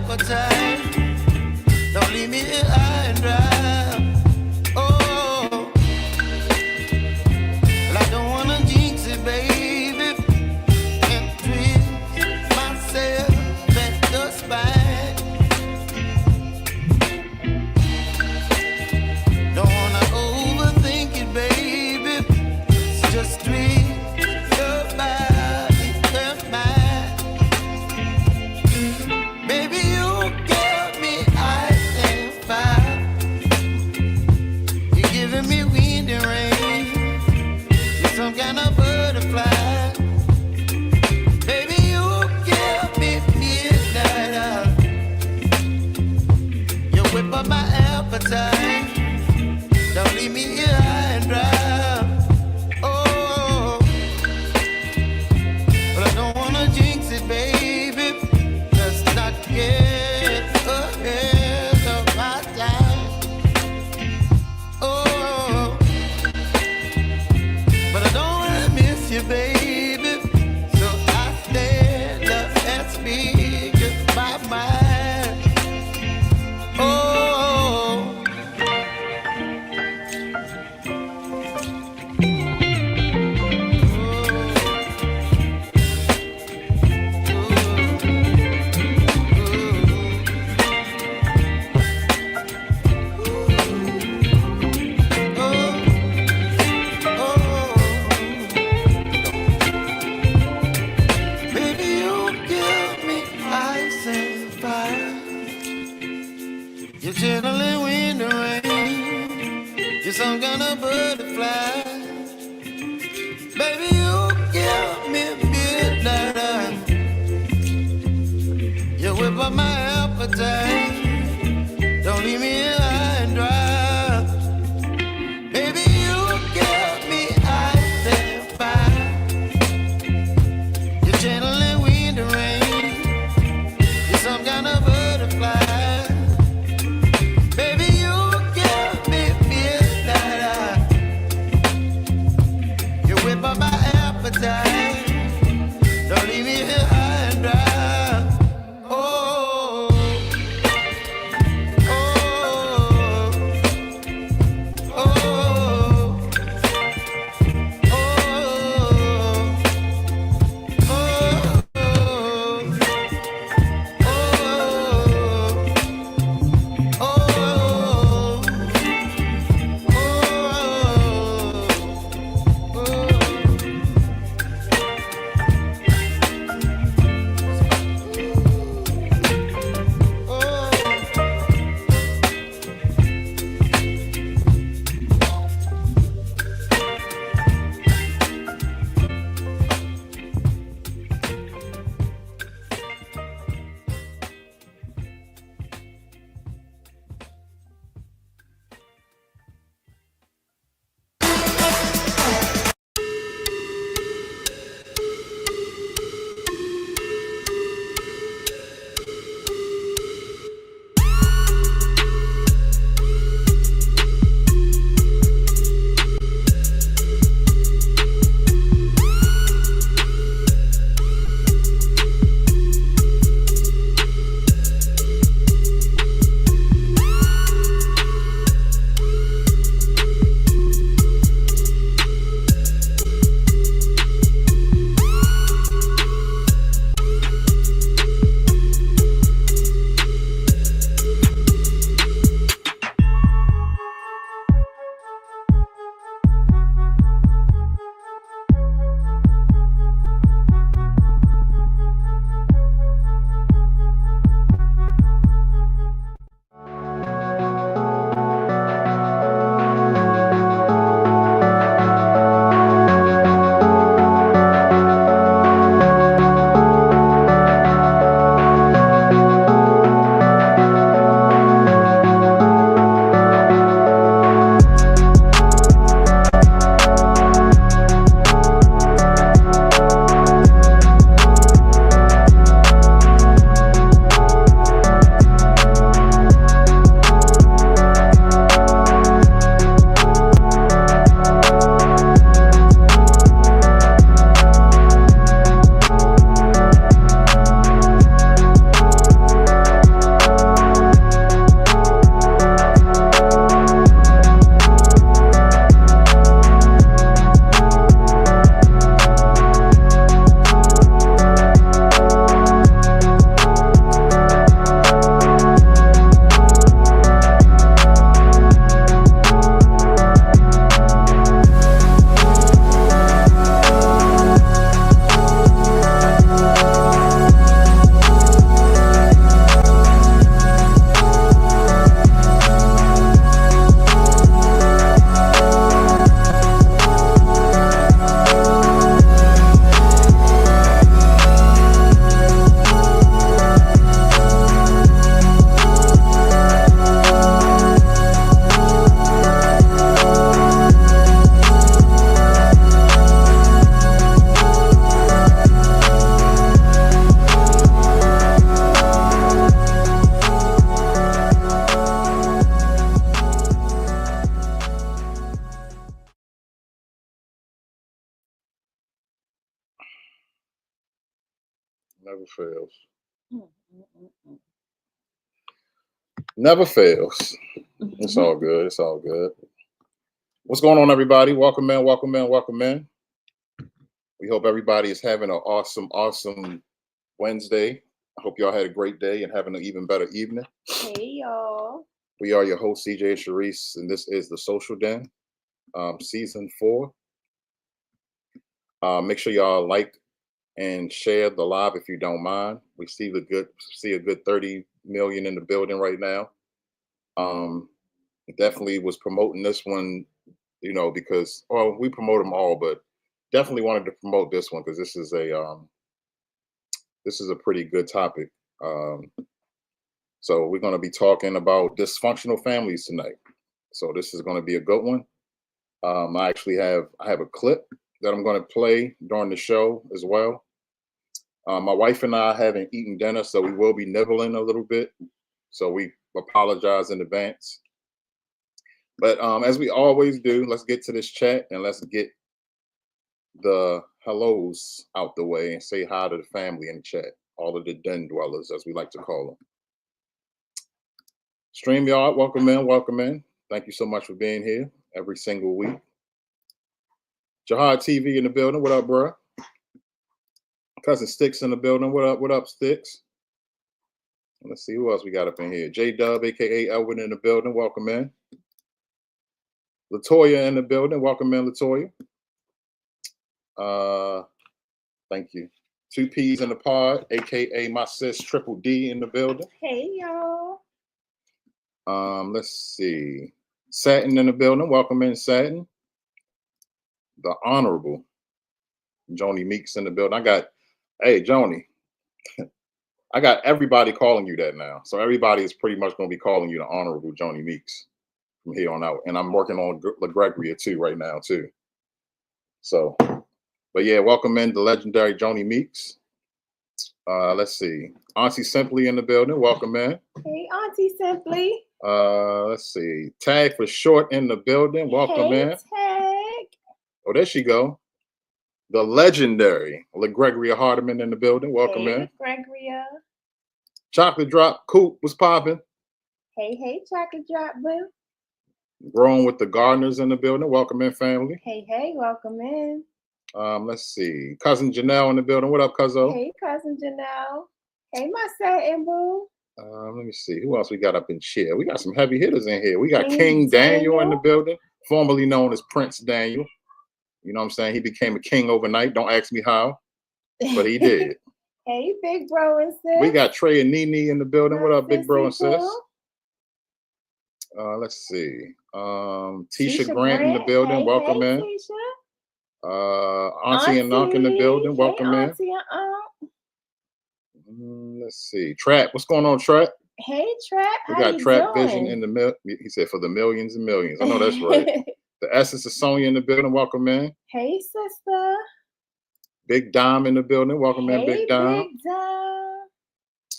appetite. Don't leave me here high and dry. Oh, well, I don't wanna jinx it, baby, and twist myself at the spine. Don't wanna overthink it, baby. It's just twist your body and mine. Baby, you give me ice and fire. You're giving me wind and rain. You're some kind of butterfly. Baby, you give me midnight. You whip up my appetite. Don't leave me here high and dry. Oh, but I don't wanna jinx it, baby. Let's not get ahead of my time. Oh, but I don't wanna miss you, baby. So I stand up and speak my mind. Oh. Baby, you give me ice and fire. You're channeling wind and rain. You're some kind of butterfly. Baby, you give me midnight. You whip up my appetite. Don't leave me here high and dry. Baby, you give me ice and fire. You're channeling wind and rain. You're some kind of butterfly. Baby, you give me midnight. You whip up my appetite. Don't leave me here high and dry. Oh. Never fails. Never fails. It's all good. It's all good. What's going on, everybody? Welcome in, welcome in, welcome in. We hope everybody is having an awesome Wednesday. I hope y'all had a great day and having an even better evening. Hey, y'all. We are your hosts, CJ and Sharice, and this is the Social Den, season 4. Make sure y'all like and share the live if you don't mind. We see a good 30 million in the building right now. Definitely was promoting this one, because we promote them all, but definitely wanted to promote this one because this is a pretty good topic. So we're going to be talking about dysfunctional families tonight. So this is going to be a good one. I have a clip that I'm going to play during the show as well. My wife and I haven't eaten dinner, so we will be nibbling a little bit. So we apologize in advance. But as we always do, let's get to this chat and let's get the hellos out the way and say hi to the family in the chat, all of the den dwellers, as we like to call them. StreamYard, welcome in, welcome in. Thank you so much for being here every single week. Jihad TV in the building. What up, bro? Cousin Sticks in the building. What up, Sticks? Let's see who else we got up in here. J-Dub, aka Elvin, in the building. Welcome in. Latoya in the building. Welcome in, Latoya. Thank you. 2 P's in the pod, aka my sis Triple D in the building. Hey, y'all. Let's see. Satin in the building. Welcome in, Satin. The Honorable Joni Meeks in the building. Hey, Joni. I got everybody calling you that now. So everybody is pretty much going to be calling you the Honorable Joni Meeks from here on out. And I'm working on LaGregoria too right now too. So, but yeah, welcome in the legendary Joni Meeks. Let's see. Auntie Simply in the building. Welcome in. Hey, Auntie Simply. Let's see. Tag for Short in the building. Welcome in. Tag. Oh, there she go. The legendary LaGregoria Hardiman in the building. Welcome in. LaGregoria. Chocolate Drop Coop was popping. Hey, Chocolate Drop Boo. Growing with the Gardeners in the building. Welcome in, family. Hey, welcome in. Let's see. Cousin Janelle in the building. What up, Cuzzo? Hey, Cousin Janelle. Hey, my satin boo. Let me see. Who else we got up in chair? We got some heavy hitters in here. We got King Daniel in the building, formerly known as Prince Daniel. You know what I'm saying? He became a king overnight. Don't ask me how, but he did. Hey, big bro and sis. We got Trey and Nene in the building. What up, big bro and sis? Let's see. Tisha Grant in the building. Hey, welcome in. Tisha. Auntie and Unc in the building. Welcome in. Auntie and Unc. Let's see. Trap. What's going on, Trap? Hey, Trap. We got Trap Vision in the He said for the millions and millions. I know that's right. The Essence of Sonya in the building. Welcome in. Hey, sister. Big Dom in the building. Welcome in, Big Dom. Big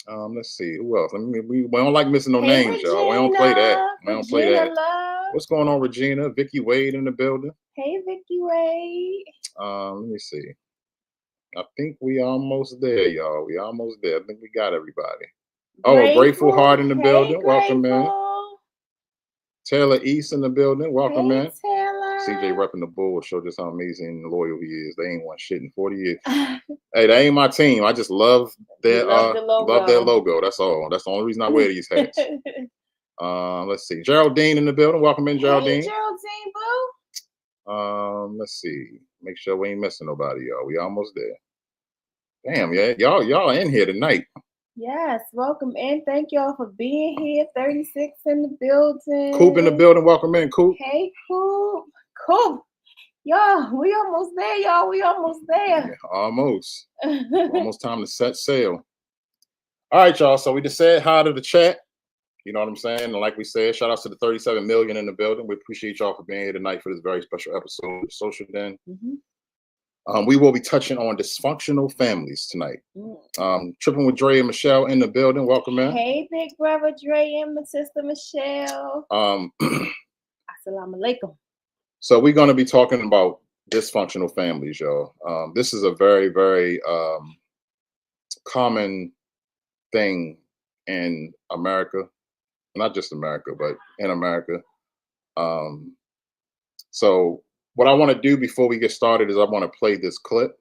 Dom. Let's see. Who else? We don't like missing no names, Regina. y'all. We don't play that. We don't play that. Love. What's going on, Regina? Vicky Wade in the building. Hey, Vicky Wade. Let me see. I think we almost there, y'all. We almost there. I think we got everybody. Oh, Grateful Heart in the building. Welcome in. Taylor East in the building. Welcome in. Taylor. CJ repping the Bull show just how amazing and loyal he is. They ain't won shit in 40 years. Hey, that ain't my team. I just love their logo. That's all. That's the only reason I wear these hats. Let's see. Geraldine in the building. Welcome in, Geraldine. Hey, Geraldine, boo. Let's see. Make sure we ain't missing nobody, y'all. We almost there. Damn, yeah. Y'all in here tonight. Yes, welcome in. Thank y'all for being here. 36 in the building. Coop in the building. Welcome in, Coop. Hey, Coop. Y'all, we almost there, y'all. We almost there. Yeah, almost. Almost time to set sail. All right, y'all. So we just said hi to the chat. You know what I'm saying? And like we said, shout out to the 37 million in the building. We appreciate y'all for being here tonight for this very special episode of Social Den. We will be touching on dysfunctional families tonight. Tripping with Dre and Michelle in the building. Welcome in. Hey, big brother Dre and my sister Michelle. Assalamu alaikum. So we're going to be talking about dysfunctional families, y'all. This is a very, very common thing in America, not just America, but in America. Um, so what I want to do before we get started is I want to play this clip.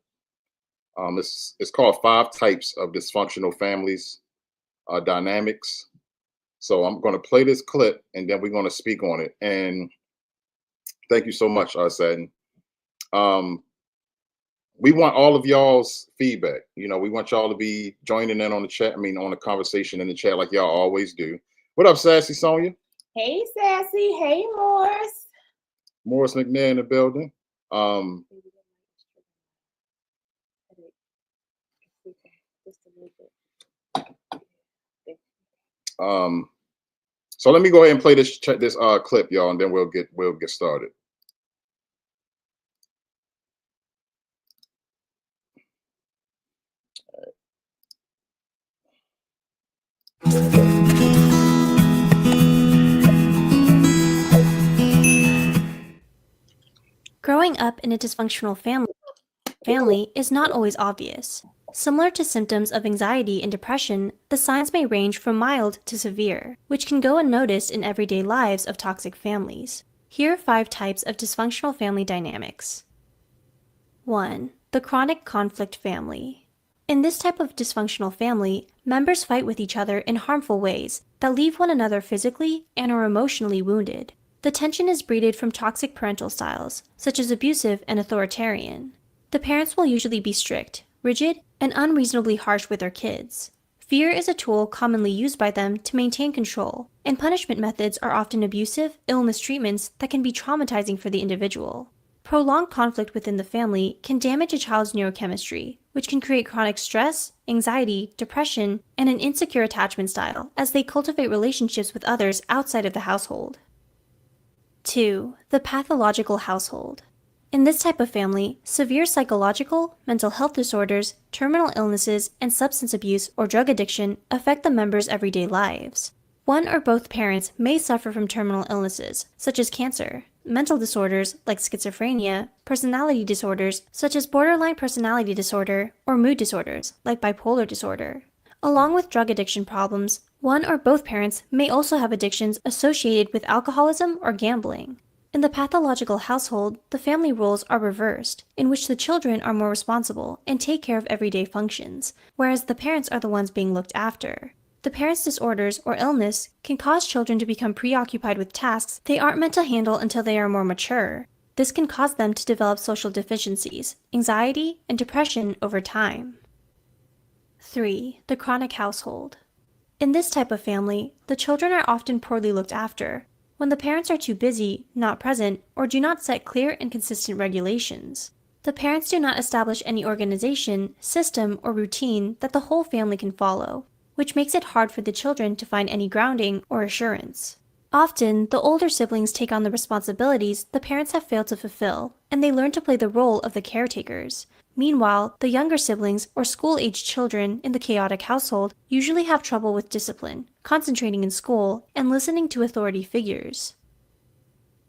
It's called Five Types of Dysfunctional Families Dynamics. So I'm going to play this clip and then we're going to speak on it. And thank you so much, Sadden. We want all of y'all's feedback. You know, we want y'all to be joining in on the chat. I mean, on the conversation in the chat like y'all always do. What up, Sassy Sonia? Hey, Sassy. Hey, Morris. Morris McNair in the building. So let me go ahead and play this clip, y'all, and then we'll get started. Growing up in a dysfunctional family is not always obvious. Similar to symptoms of anxiety and depression, the signs may range from mild to severe, which can go unnoticed in everyday lives of toxic families. Here are 5 types of dysfunctional family dynamics. 1. The chronic conflict family. In this type of dysfunctional family, members fight with each other in harmful ways that leave one another physically and or emotionally wounded. The tension is breeded from toxic parental styles, such as abusive and authoritarian. The parents will usually be strict, rigid, and unreasonably harsh with their kids. Fear is a tool commonly used by them to maintain control, and punishment methods are often abusive, ill mistreatments that can be traumatizing for the individual. Prolonged conflict within the family can damage a child's neurochemistry, which can create chronic stress, anxiety, depression, and an insecure attachment style as they cultivate relationships with others outside of the household. 2. The pathological household. In this type of family, severe psychological, mental health disorders, terminal illnesses, and substance abuse or drug addiction affect the members' everyday lives. One or both parents may suffer from terminal illnesses, such as cancer, mental disorders like schizophrenia, personality disorders such as borderline personality disorder, or mood disorders like bipolar disorder. Along with drug addiction problems, one or both parents may also have addictions associated with alcoholism or gambling. In the pathological household, the family roles are reversed, in which the children are more responsible and take care of everyday functions, whereas the parents are the ones being looked after. The parents' disorders or illness can cause children to become preoccupied with tasks they aren't meant to handle until they are more mature. This can cause them to develop social deficiencies, anxiety, and depression over time. 3. The chronic household. In this type of family, the children are often poorly looked after when the parents are too busy, not present, or do not set clear and consistent regulations. The parents do not establish any organization, system, or routine that the whole family can follow, which makes it hard for the children to find any grounding or assurance. Often, the older siblings take on the responsibilities the parents have failed to fulfill, and they learn to play the role of the caretakers. Meanwhile, the younger siblings or school-aged children in the chaotic household usually have trouble with discipline, concentrating in school, and listening to authority figures.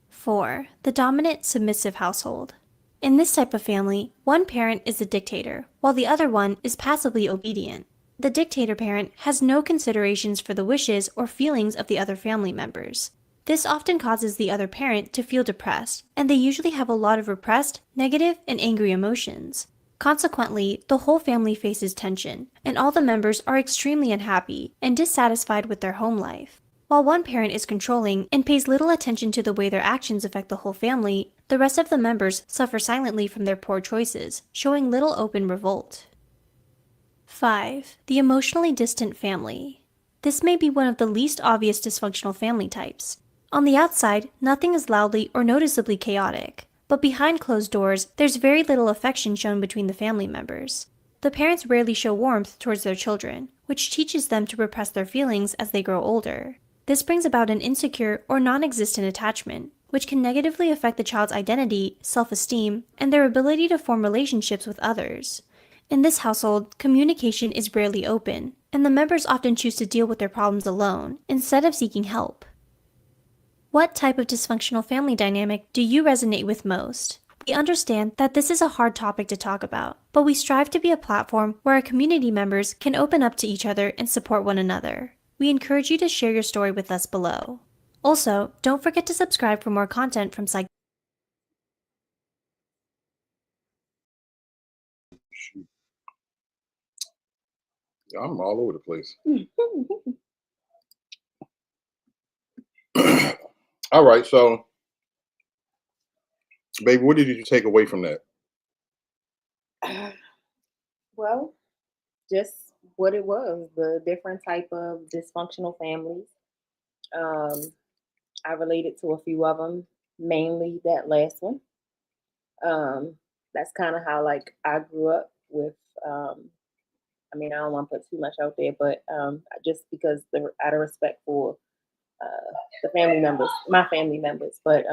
4. The dominant, submissive household. In this type of family, one parent is the dictator, while the other one is passively obedient. The dictator parent has no considerations for the wishes or feelings of the other family members. This often causes the other parent to feel depressed, and they usually have a lot of repressed, negative, and angry emotions. Consequently, the whole family faces tension, and all the members are extremely unhappy and dissatisfied with their home life. While one parent is controlling and pays little attention to the way their actions affect the whole family, the rest of the members suffer silently from their poor choices, showing little open revolt. 5. The emotionally distant family. This may be one of the least obvious dysfunctional family types. On the outside, nothing is loudly or noticeably chaotic, but behind closed doors, there's very little affection shown between the family members. The parents rarely show warmth towards their children, which teaches them to repress their feelings as they grow older. This brings about an insecure or non-existent attachment, which can negatively affect the child's identity, self-esteem, and their ability to form relationships with others. In this household, communication is rarely open, and the members often choose to deal with their problems alone, instead of seeking help. What type of dysfunctional family dynamic do you resonate with most? We understand that this is a hard topic to talk about, but we strive to be a platform where our community members can open up to each other and support one another. We encourage you to share your story with us below. Also, don't forget to subscribe for more content from Psych. I'm all over the place. All right, so, baby, what did you take away from that? Well, just what it was, the different type of dysfunctional families. I related to a few of them, mainly that last one. That's kind of how like I grew up with. I mean, I don't want to put too much out there, but just because out of respect for the family members, my family members. But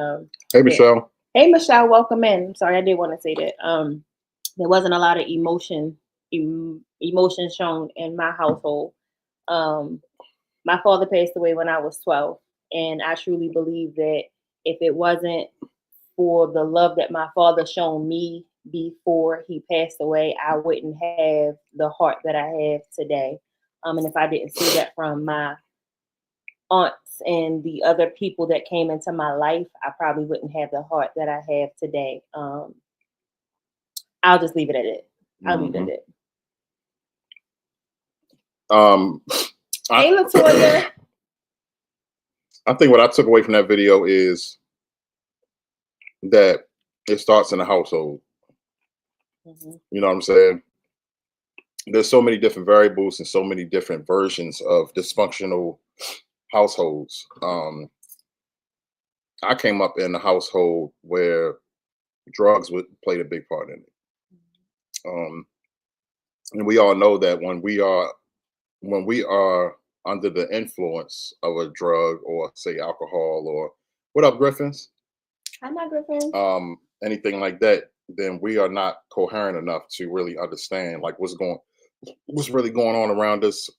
Hey, Michelle. Hey, Michelle, welcome in. I'm sorry, I did want to say that. There wasn't a lot of emotion shown in my household. My father passed away when I was 12, and I truly believe that if it wasn't for the love that my father shown me before he passed away, I wouldn't have the heart that I have today. And if I didn't see that from my aunts and the other people that came into my life, I probably wouldn't have the heart that I have today. I'll just leave it at it. I'll leave it at it. Hey, Latoya. I think what I took away from that video is that it starts in the household. Mm-hmm. You know what I'm saying? There's so many different variables and so many different versions of dysfunctional households. I came up in a household where drugs played a big part in it. And we all know that when we are under the influence of a drug or say alcohol or what up, Griffins? Hi, my Griffins. Anything like that, then we are not coherent enough to really understand like what's really going on around us.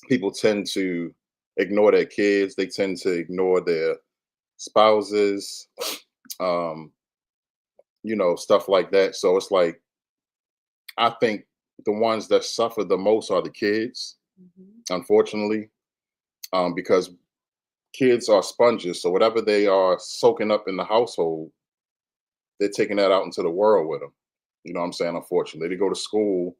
People tend to ignore their kids. They tend to ignore their spouses, stuff like that. So it's like, I think the ones that suffer the most are the kids, unfortunately, because kids are sponges. So whatever they are soaking up in the household, they're taking that out into the world with them. You know what I'm saying? Unfortunately, they go to school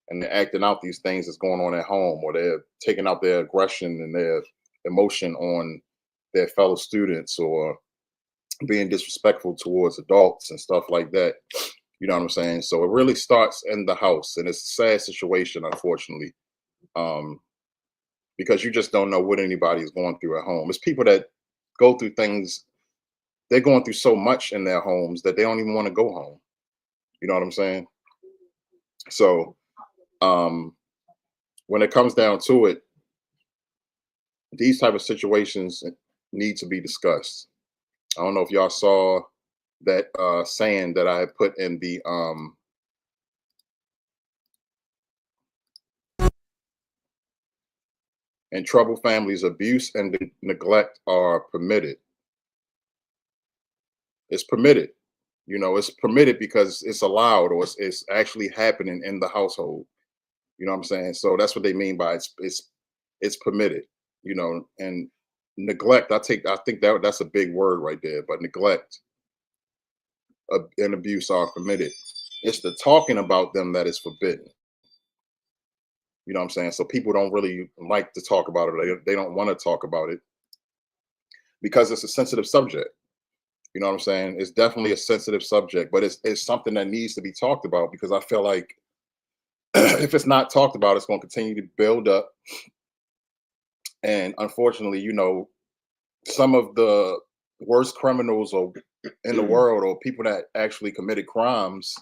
and they're acting out these things that's going on at home, or they're taking out their aggression and their emotion on their fellow students, or being disrespectful towards adults and stuff like that. You know what I'm saying? So it really starts in the house, and it's a sad situation, unfortunately, because you just don't know what anybody is going through at home. It's people that go through things. They're going through so much in their homes that they don't even want to go home. You know what I'm saying? So when it comes down to it, these type of situations need to be discussed. I don't know if y'all saw that saying that I had put in the in troubled families, abuse and neglect are permitted. It's permitted. It's permitted because it's allowed, or it's actually happening in the household. You know what I'm saying? So that's what they mean by it's permitted. And neglect. I think that's a big word right there. But neglect and abuse are permitted. It's the talking about them that is forbidden. You know what I'm saying? So people don't really like to talk about it. They don't want to talk about it because it's a sensitive subject. You know what I'm saying? It's definitely a sensitive subject, but it's something that needs to be talked about, because I feel like if it's not talked about, it's going to continue to build up. And unfortunately, some of the worst criminals in the world, or people that actually committed crimes,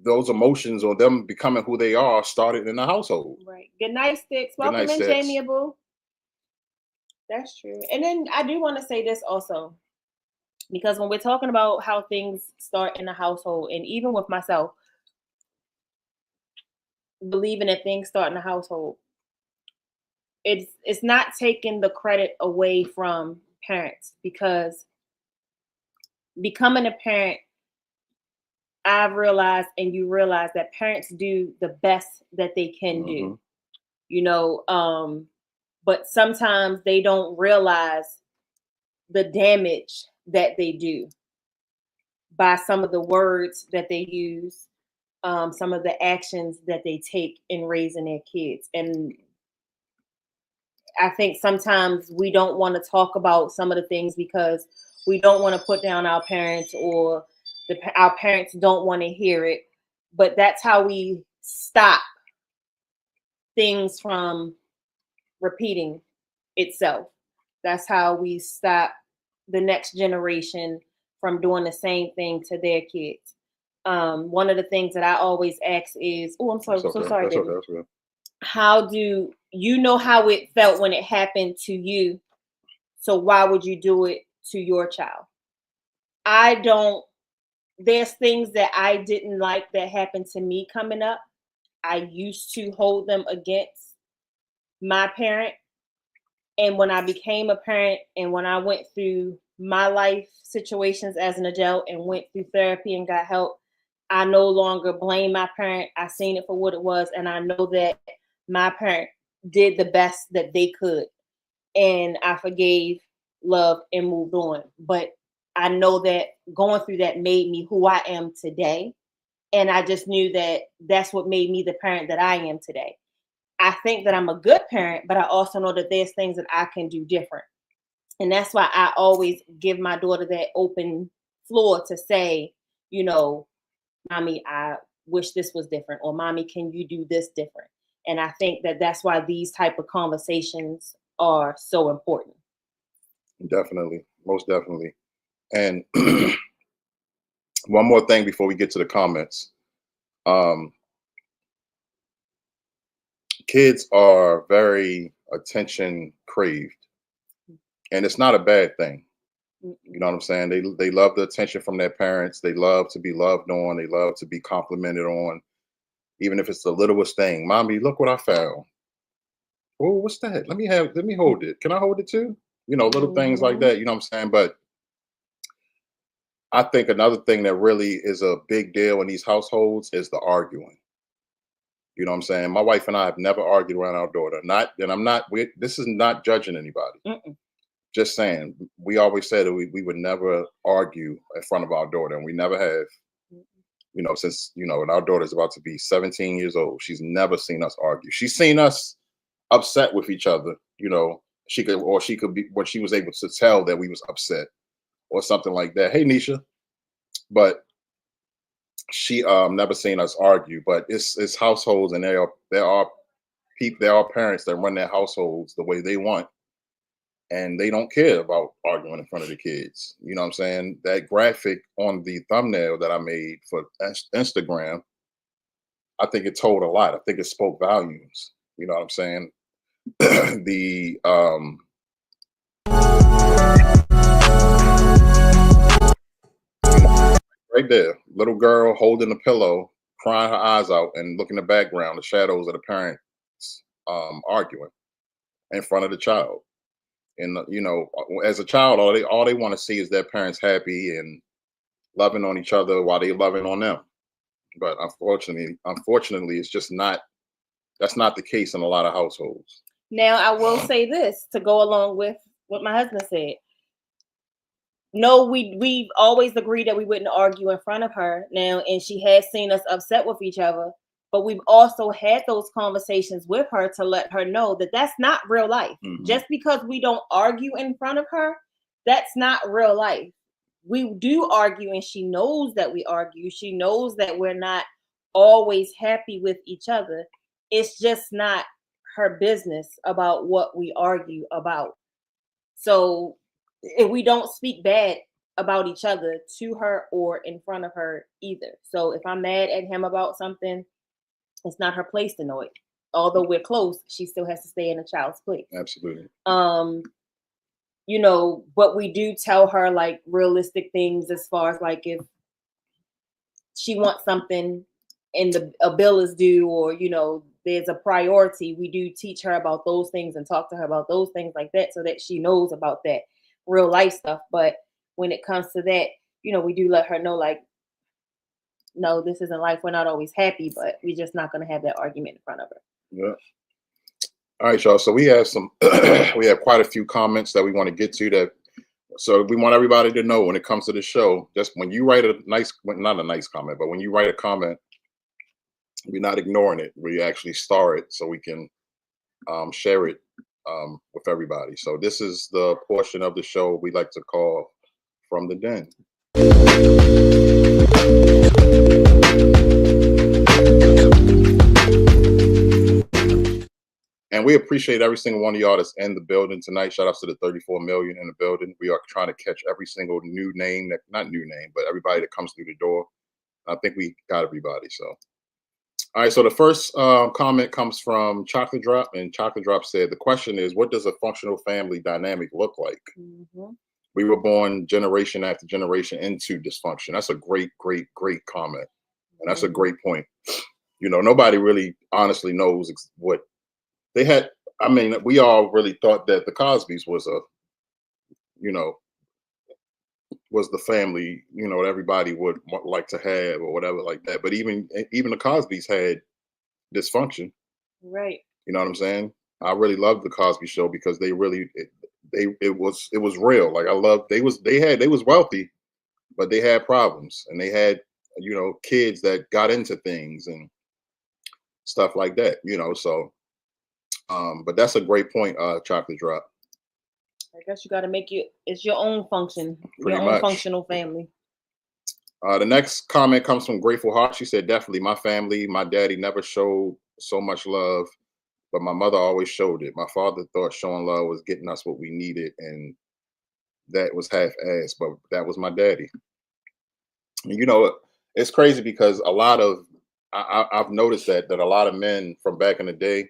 those emotions or them becoming who they are started in the household. Right. Good night, Sticks. Welcome in, Jamie Abu. That's true. And then I do want to say this also, because when we're talking about how things start in the household, and even with myself, believing that things start in the household, it's not taking the credit away from parents, because becoming a parent, I've realized, and you realize, that parents do the best that they can do, but sometimes they don't realize the damage that they do by some of the words that they use, some of the actions that they take in raising their kids. And I think sometimes we don't want to talk about some of the things because we don't want to put down our parents, or our parents don't want to hear it. But that's how we stop things from repeating itself. That's how we stop the next generation from doing the same thing to their kids. One of the things that I always ask is, oh, I'm sorry, That's okay. so sorry, That's David. okay. That's okay. How do you know how it felt when it happened to you? So why would you do it to your child? I don't, there's things that I didn't like that happened to me coming up. I used to hold them against my parent. And when I became a parent, and when I went through my life situations as an adult and went through therapy and got help, I no longer blame my parent. I seen it for what it was. And I know that my parent did the best that they could. And I forgave, loved, and moved on. But I know that going through that made me who I am today. And I just knew that that's what made me the parent that I am today. I think that I'm a good parent, but I also know that there's things that I can do different. And that's why I always give my daughter that open floor to say, Mommy, I wish this was different, or Mommy, can you do this different? And I think that that's why these type of conversations are so important. Definitely. Most definitely. And one more thing before we get to the comments. Kids are very attention craved, and it's not a bad thing. You know what I'm saying? They love the attention from their parents. They love to be loved on. They love to be complimented on, even if it's the littlest thing. Mommy, look what I found. Oh, what's that? Let me hold it. Can I hold it too? Little things like that. You know what I'm saying? But I think another thing that really is a big deal in these households is the arguing. You know what I'm saying? My wife and I have never argued around our daughter. This is not judging anybody. Mm-mm. Just saying, we always said that we would never argue in front of our daughter, and we never have. Since, and our daughter's about to be 17 years old. She's never seen us argue. She's seen us upset with each other. She could be, when she was able to tell that we was upset or something like that. Hey, Nisha. But she never seen us argue. But it's households, and there are parents that run their households the way they want, and they don't care about arguing in front of the kids. You know what I'm saying? That graphic on the thumbnail that I made for Instagram, I think it told a lot. I think it spoke volumes. You know what I'm saying? The right there, little girl holding a pillow, crying her eyes out, and look in the background, the shadows of the parents arguing in front of the child. And as a child, all they want to see is their parents happy and loving on each other while they loving on them. But unfortunately, it's just not. That's not the case in a lot of households. Now, I will say this to go along with what my husband said. No, we've always agreed that we wouldn't argue in front of her now, and she has seen us upset with each other. But we've also had those conversations with her to let her know that that's not real life. Mm-hmm. Just because we don't argue in front of her, that's not real life. We do argue, and she knows that we argue. She knows that we're not always happy with each other. It's just not her business about what we argue about. So if we don't speak bad about each other to her or in front of her either. So if I'm mad at him about something, it's not her place to know it. Although we're close, she still has to stay in a child's place. Absolutely. But we do tell her like realistic things as far as like if she wants something and a bill is due, or there's a priority, we do teach her about those things and talk to her about those things like that, so that she knows about that. real life stuff. But when it comes to that, we do let her know, like, no, this isn't life. We're not always happy, but we're just not going to have that argument in front of her. Yeah. All right, y'all. So we have some, we have quite a few comments that we want to get to. That, so we want everybody to know when it comes to the show, just when you write a nice, not a nice comment, but when you write a comment, we're not ignoring it. We actually star it so we can share it with everybody. So this is the portion of the show we like to call From the Den. And we appreciate every single one of y'all that's in the building tonight. Shout out to the 34 million in the building. We are trying to catch every single new name, that not new name, but everybody that comes through the door. I think we got everybody. So, all right. So the first comment comes from Chocolate Drop, and Chocolate Drop said, the question is, what does a functional family dynamic look like? Mm-hmm. We were born generation after generation into dysfunction. That's a great, great, great comment. And that's a great point. Nobody really honestly knows what they had. I mean, we all really thought that the Cosbys was was the family, that everybody would like to have or whatever like that. But even the Cosbys had dysfunction. Right. You know what I'm saying? I really loved the Cosby Show because they really, it was real. Like I loved, they was wealthy, but they had problems, and they had, kids that got into things and stuff like that, so, but that's a great point, Chocolate Drop. I guess you got to it's your own function, Pretty your own much. functional family. The next comment comes from Grateful Heart. She said, definitely my family. My daddy never showed so much love, but my mother always showed it. My father thought showing love was getting us what we needed, and that was half-assed, but that was my daddy. And, it's crazy because a lot of, I've noticed that a lot of men from back in the day,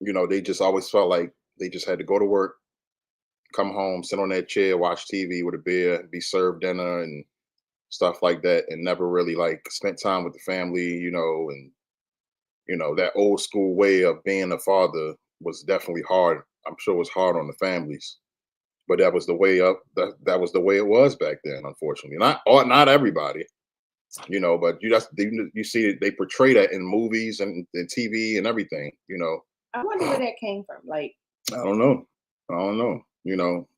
they just always felt like they just had to go to work, come home, sit on that chair, watch TV with a beer, be served dinner and stuff like that, and never really like spent time with the family, and that old school way of being a father was definitely hard. I'm sure it was hard on the families, but that was the way up. That was the way it was back then. Unfortunately, not everybody, but you see it, they portray that in movies and TV and everything. I wonder where that came from. Like, I don't know.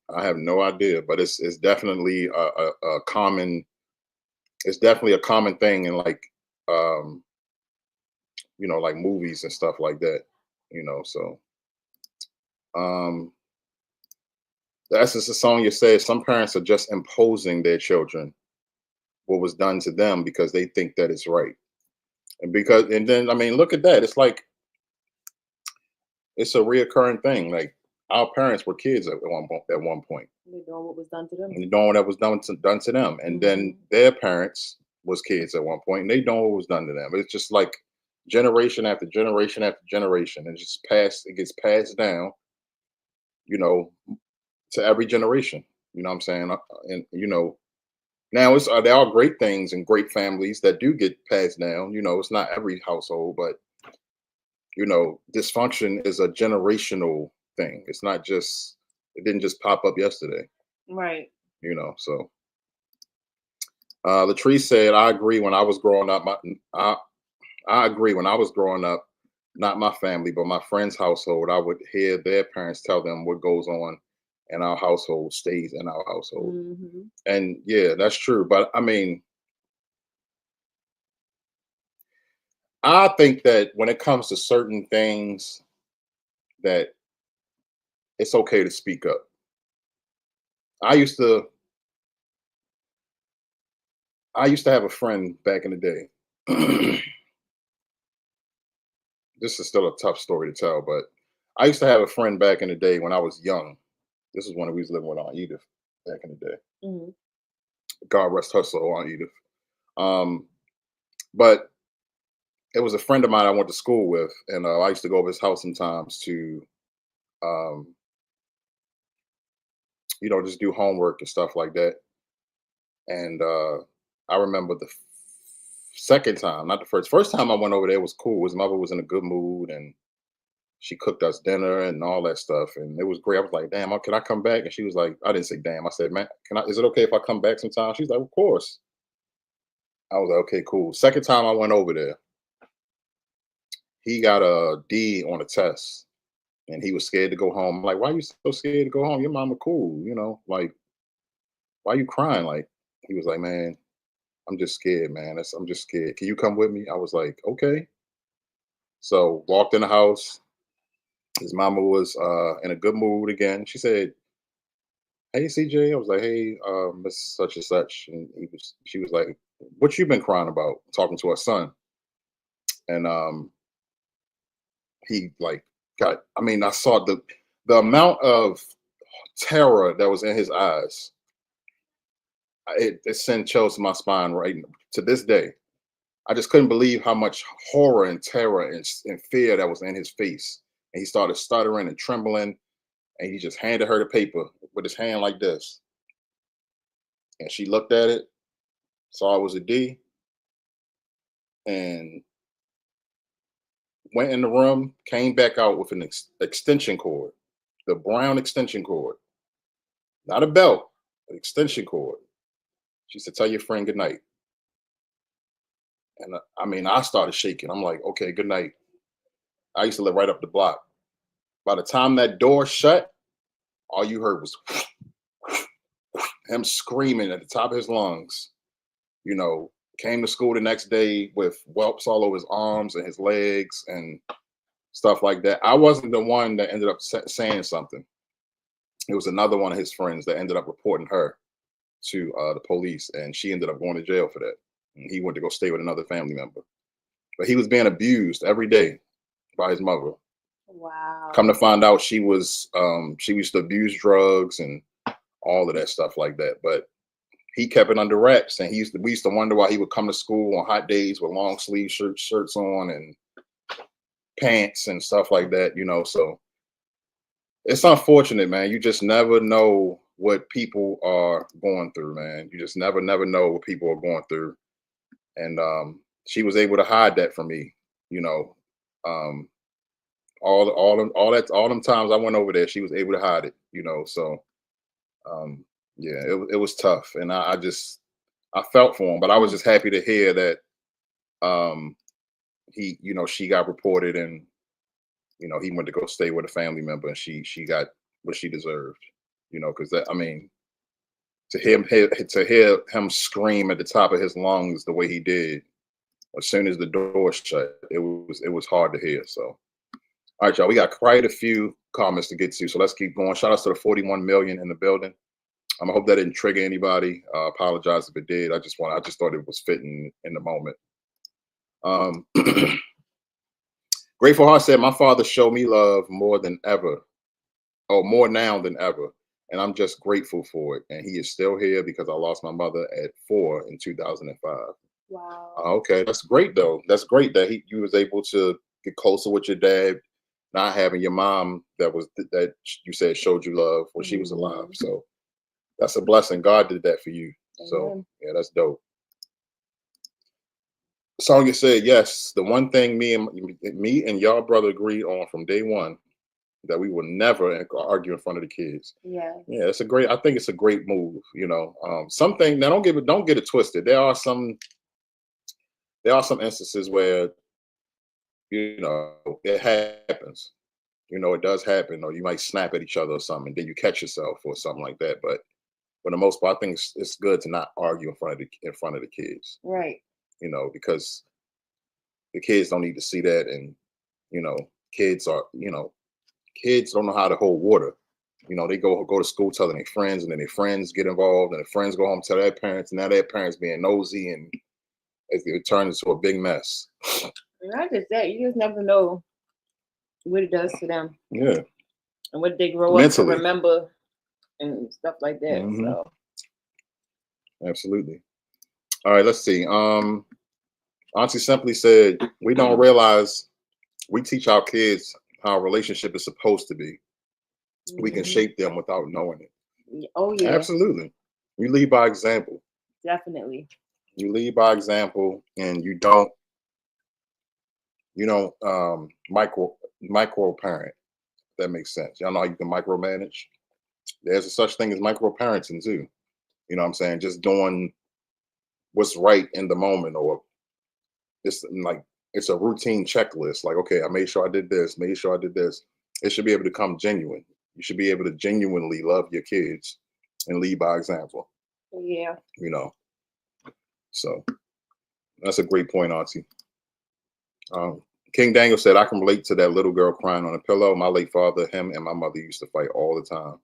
I have no idea, but it's definitely a common. It's definitely a common thing in like, like movies and stuff like that. So, that's just a song you said. Some parents are just imposing their children what was done to them because they think that it's right, and then I mean, look at that. It's like it's a reoccurring thing. Like our parents were kids at one point. They're doing what was done to them. And doing what was done to them, and then their parents was kids at one point, and they doing what was done to them. It's just like generation after generation after generation, and it gets passed down, to every generation. You know what I'm saying? And now there are great things and great families that do get passed down. It's not every household, but dysfunction is a generational thing. It's not just, it didn't just pop up yesterday. Right. So Latrice said, I agree. When I was growing up, I agree. When I was growing up, not my family, but my friend's household, I would hear their parents tell them what goes on in our household stays in our household. Mm-hmm. And yeah, that's true. But I mean, I think that when it comes to certain things, that it's okay to speak up. I used to have a friend back in the day. This is still a tough story to tell, but I used to have a friend back in the day when I was young. This is when we was living with Aunt Edith back in the day. Mm-hmm. God rest her soul, Aunt Edith. But it was a friend of mine I went to school with, and I used to go over his house sometimes to, just do homework and stuff like that. And I remember the second time, not the first. First time I went over there was cool. His mother was in a good mood, and she cooked us dinner and all that stuff, and it was great. I was like, damn, can I come back? And she was like, I didn't say damn. I said, man, is it okay if I come back sometime? She's like, of course. I was like, okay, cool. Second time I went over there, he got a D on a test and he was scared to go home. I'm like, why are you so scared to go home? Your mama cool, like, why are you crying? Like, he was like, man, I'm just scared, man. I'm just scared. Can you come with me? I was like, okay. So walked in the house. His mama was in a good mood again. She said, hey, CJ. I was like, hey, Miss Such and Such. And she was like, what you been crying about? Talking to her son. And he like I saw the amount of terror that was in his eyes. It sent chills to my spine right to this day. I just couldn't believe how much horror and terror and fear that was in his face. And he started stuttering and trembling. And he just handed her the paper with his hand like this. And she looked at it, saw it was a D, and went in the room, came back out with an extension cord, the brown extension cord, not a belt, an extension cord. She said, tell your friend good night. And I started shaking. I'm like, okay, good night. I used to live right up the block. By the time that door shut, all you heard was him screaming at the top of his lungs. Came to school the next day with whelps all over his arms and his legs and stuff like that. I wasn't the one that ended up saying something. It was another one of his friends that ended up reporting her to the police, and she ended up going to jail for that. And he went to go stay with another family member. But he was being abused every day by his mother. Wow. Come to find out, she used to abuse drugs and all of that stuff like that. But he kept it under wraps, and we used to wonder why he would come to school on hot days with long sleeve shirts on and pants and stuff like that. So it's unfortunate, man. You just never know what people are going through, man. You just never know what people are going through. And she was able to hide that from me, all them times I went over there, she was able to hide it, So yeah, it was tough, and I felt for him, but I was just happy to hear that she got reported, and he went to go stay with a family member, and she got what she deserved, because to hear him scream at the top of his lungs the way he did as soon as the door shut, it was hard to hear. So all right, y'all, we got quite a few comments to get to, so let's keep going. Shout out to the 41 million in the building. I hope that didn't trigger anybody. Apologize if it did. I just thought it was fitting in the moment. Grateful Heart said, my father showed me love more now than ever. And I'm just grateful for it. And he is still here because I lost my mother at 4 in 2005. Wow. Okay, that's great though. That's great that you was able to get closer with your dad, not having your mom that you said showed you love when she was alive. So that's a blessing. God did that for you. So yeah, that's dope. Sonya said, yes, the one thing me and y'all brother agreed on from day one, that we will never argue in front of the kids. Yeah. Yeah, I think it's a great move, Something now, don't get it twisted. There are some instances where, it happens. It does happen, or you might snap at each other or something, and then you catch yourself or something like that. But for the most part, I think it's good to not argue in front of the kids. Right. Because the kids don't need to see that, and kids don't know how to hold water. They go to school telling their friends, and then their friends get involved, and their friends go home tell their parents, and now their parents being nosy, and it turns into a big mess. Not just that, you just never know what it does to them. Yeah. And what they grow mentally up to remember and stuff like that. Mm-hmm. So absolutely. All right, let's see. Auntie simply said, we don't realize we teach our kids how a relationship is supposed to be. We can shape them without knowing it. Oh yeah. Absolutely. We lead by example. Definitely. You lead by example, and you don't micro parent. That makes sense. Y'all know how you can micromanage. There's a such thing as micro parenting too. You know what I'm saying? Just doing what's right in the moment, or it's like it's a routine checklist. Like, okay, I made sure I did this, made sure I did this. It should be able to come genuine. You should be able to genuinely love your kids and lead by example. Yeah. You know. So that's a great point, Auntie. King Daniel said, I can relate to that little girl crying on a pillow. My late father, him, and my mother used to fight all the time.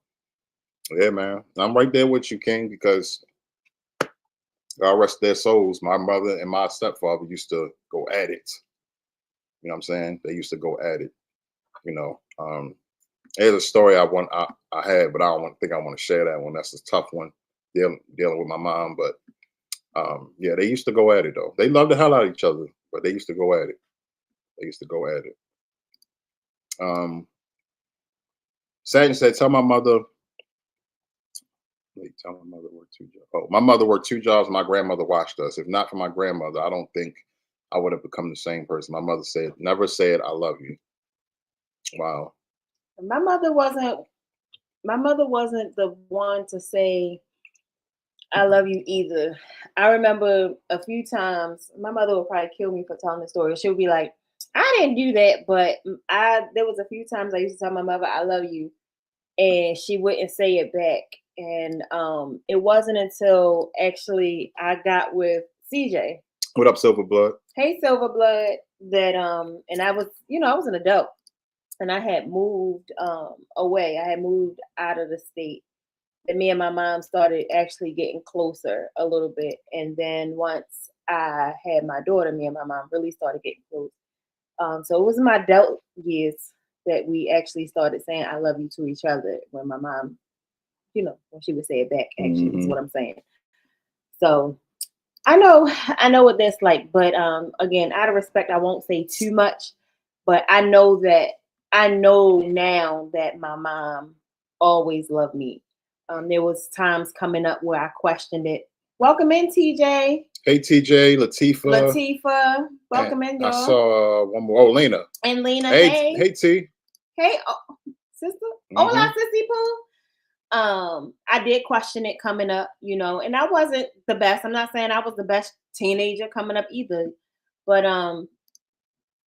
Yeah, man. I'm right there with you, King, because God rest their souls. My mother and my stepfather used to go at it. You know what I'm saying? They used to go at it. You know, there's a story I had, but I don't think I want to share that one. That's a tough one, dealing with my mom. But yeah, they used to go at it though. They loved the hell out of each other, but they used to go at it. They used to go at it. Satin said, tell my mother. Wait, tell my mother worked 2 jobs. Oh, my mother worked 2 jobs. My grandmother watched us. If not for my grandmother, I don't think I would have become the same person. My mother said, never said I love you. Wow. My mother wasn't the one to say I love you either. I remember a few times my mother would probably kill me for telling the story. She would be like, I didn't do that, but there was a few times I used to tell my mother I love you, and she wouldn't say it back. And it wasn't until actually I got with CJ. What up, Silverblood? Hey, Silverblood. That and I was, I was an adult, and I had moved away. I had moved out of the state. And me and my mom started actually getting closer a little bit. And then once I had my daughter, me and my mom really started getting close. So it was in my adult years that we actually started saying I love you to each other, when my mom, when she would say it back, actually, is what I'm saying. So I know what that's like. But again, out of respect, I won't say too much. But I know now that my mom always loved me. There was times coming up where I questioned it. Welcome in, TJ. Hey, TJ, Latifa. Latifa, welcome in, y'all. I saw one more. Oh, Lena. And Lena, hey. Hey, T. Hey, sister. Hola, Sissy Pooh. I did question it coming up, and I wasn't the best. I'm not saying I was the best teenager coming up either, but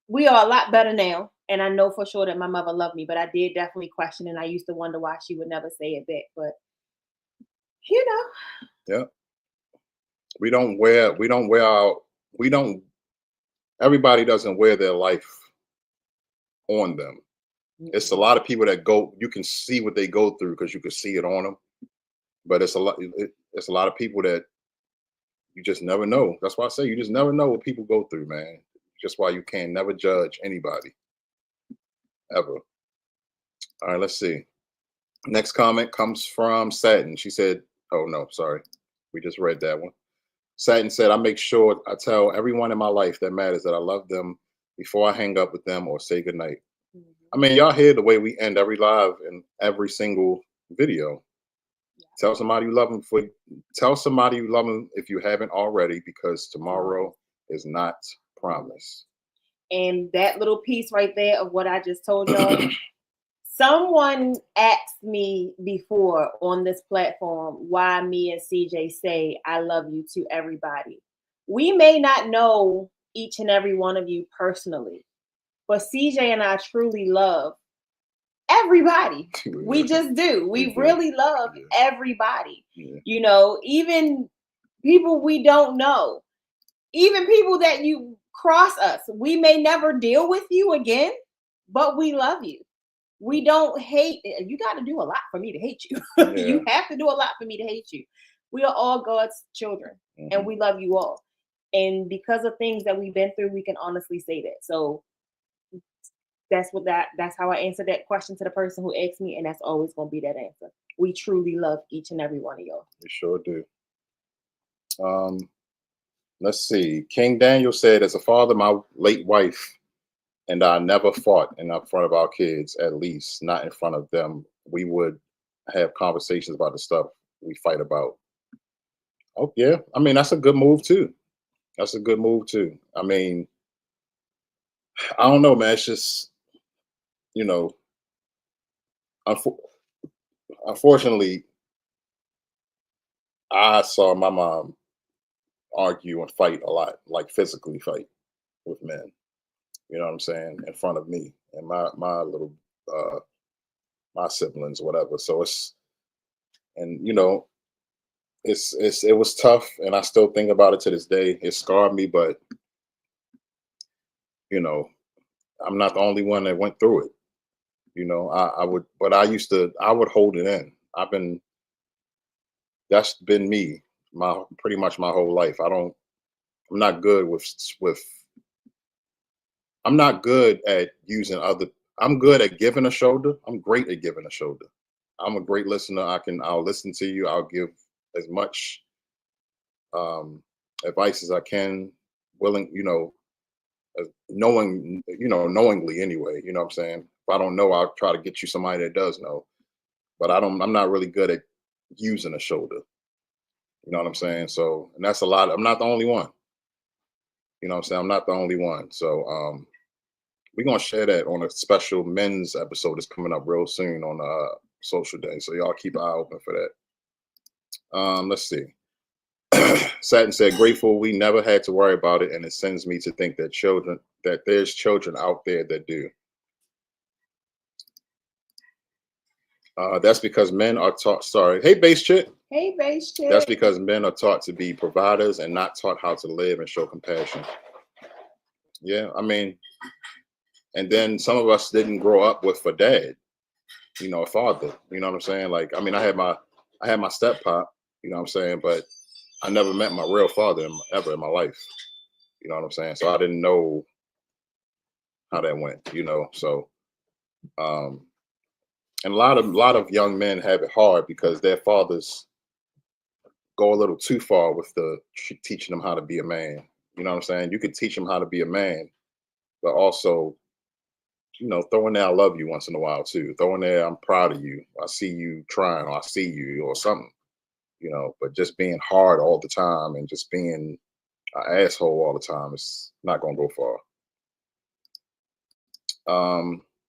we are a lot better now. And I know for sure that my mother loved me, but I did definitely question, and I used to wonder why she would never say it back. But yeah, everybody doesn't wear their life on them. It's a lot of people that you can see what they go through because you can see it on them. But it's a lot of people that you just never know. That's why I say you just never know what people go through, man. Just why you can never judge anybody. Ever. All right, let's see. Next comment comes from Satin. She said, oh no, sorry. We just read that one. Satin said, I make sure I tell everyone in my life that matters that I love them before I hang up with them or say goodnight. I mean, y'all hear the way we end every live and every single video. Tell somebody you love them if you haven't already, because tomorrow is not promised. And that little piece right there of what I just told y'all, someone asked me before on this platform why me and CJ say I love you to everybody. We may not know each and every one of you personally, but CJ and I truly love everybody. We just do. We really love everybody. Yeah. Even people we don't know, even people that you cross us. We may never deal with you again, but we love you. We don't hate. You got to do a lot for me to hate you. Yeah. You have to do a lot for me to hate you. We are all God's children, and we love you all. And because of things that we've been through, we can honestly say that. So that's how I answered that question to the person who asked me, and that's always going to be that answer. We truly love each and every one of y'all. We sure do. Let's see. King Daniel said, as a father, my late wife and I never fought in front of our kids, at least not in front of them. We would have conversations about the stuff we fight about. Oh, yeah. I mean, that's a good move, too. I mean, I don't know, man. It's just, you know, unfortunately, I saw my mom argue and fight a lot, like physically fight with men. You know what I'm saying? In front of me and my little uh my siblings, whatever. So it's and it was tough, and I still think about it to this day. It scarred me, but you know, I'm not the only one that went through it. I would, but I would hold it in. That's been me, my pretty much my whole life. I'm not good with, I'm not good at using other, I'm good at giving a shoulder. I'm great at giving a shoulder. I'm a great listener. I'll listen to you. I'll give as much advice as I can, willing, knowingly anyway. You know what I'm saying? If I don't know, I'll try to get you somebody that does know. But I'm not really good at using a shoulder. You know what I'm saying? So, and that's a lot. I'm not the only one. You know what I'm saying? I'm not the only one. So, we're gonna share that on a special men's episode that's coming up real soon on social day. So y'all keep an eye open for that. Let's see. Satin said, "Grateful we never had to worry about it, and it sends me to think that there's children out there that do. That's because men are taught. Sorry, hey, base chick. Hey, base chick. That's because men are taught to be providers and not taught how to live and show compassion. Yeah, I mean, and then some of us didn't grow up with a dad, a father. You know what I'm saying? Like, I mean, I had my step pop. You know what I'm saying? But I never met my real father ever in my life. You know what I'm saying? So I didn't know how that went. So and a lot of young men have it hard because their fathers go a little too far with the teaching them how to be a man. You know what I'm saying? You could teach them how to be a man, but also, throw in there "I love you" once in a while too. Throw in there "I'm proud of you. I see you trying," or "I see you," or something. But just being hard all the time and just being an asshole all the time is not gonna go far.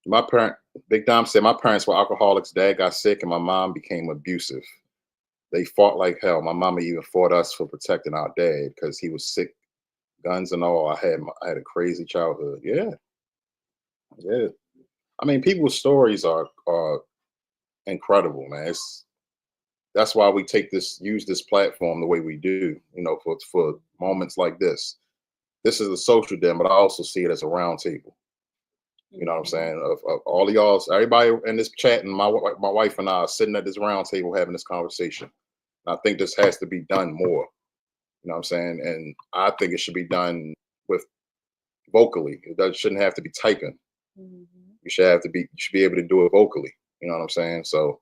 My parent, Big Dom said, my parents were alcoholics. Dad got sick, and my mom became abusive. They fought like hell. My mama even fought us for protecting our dad because he was sick, guns and all. I had a crazy childhood. Yeah, yeah. I mean, people's stories are incredible, man. That's why we use this platform the way we do. For moments like this. This is a social den, but I also see it as a round table. You know what I'm saying? Of all of y'all, everybody in this chat, and my wife and I are sitting at this round table having this conversation. And I think this has to be done more. You know what I'm saying? And I think it should be done with vocally. Shouldn't have to be typing. Mhm. You should be able to do it vocally. You know what I'm saying? So,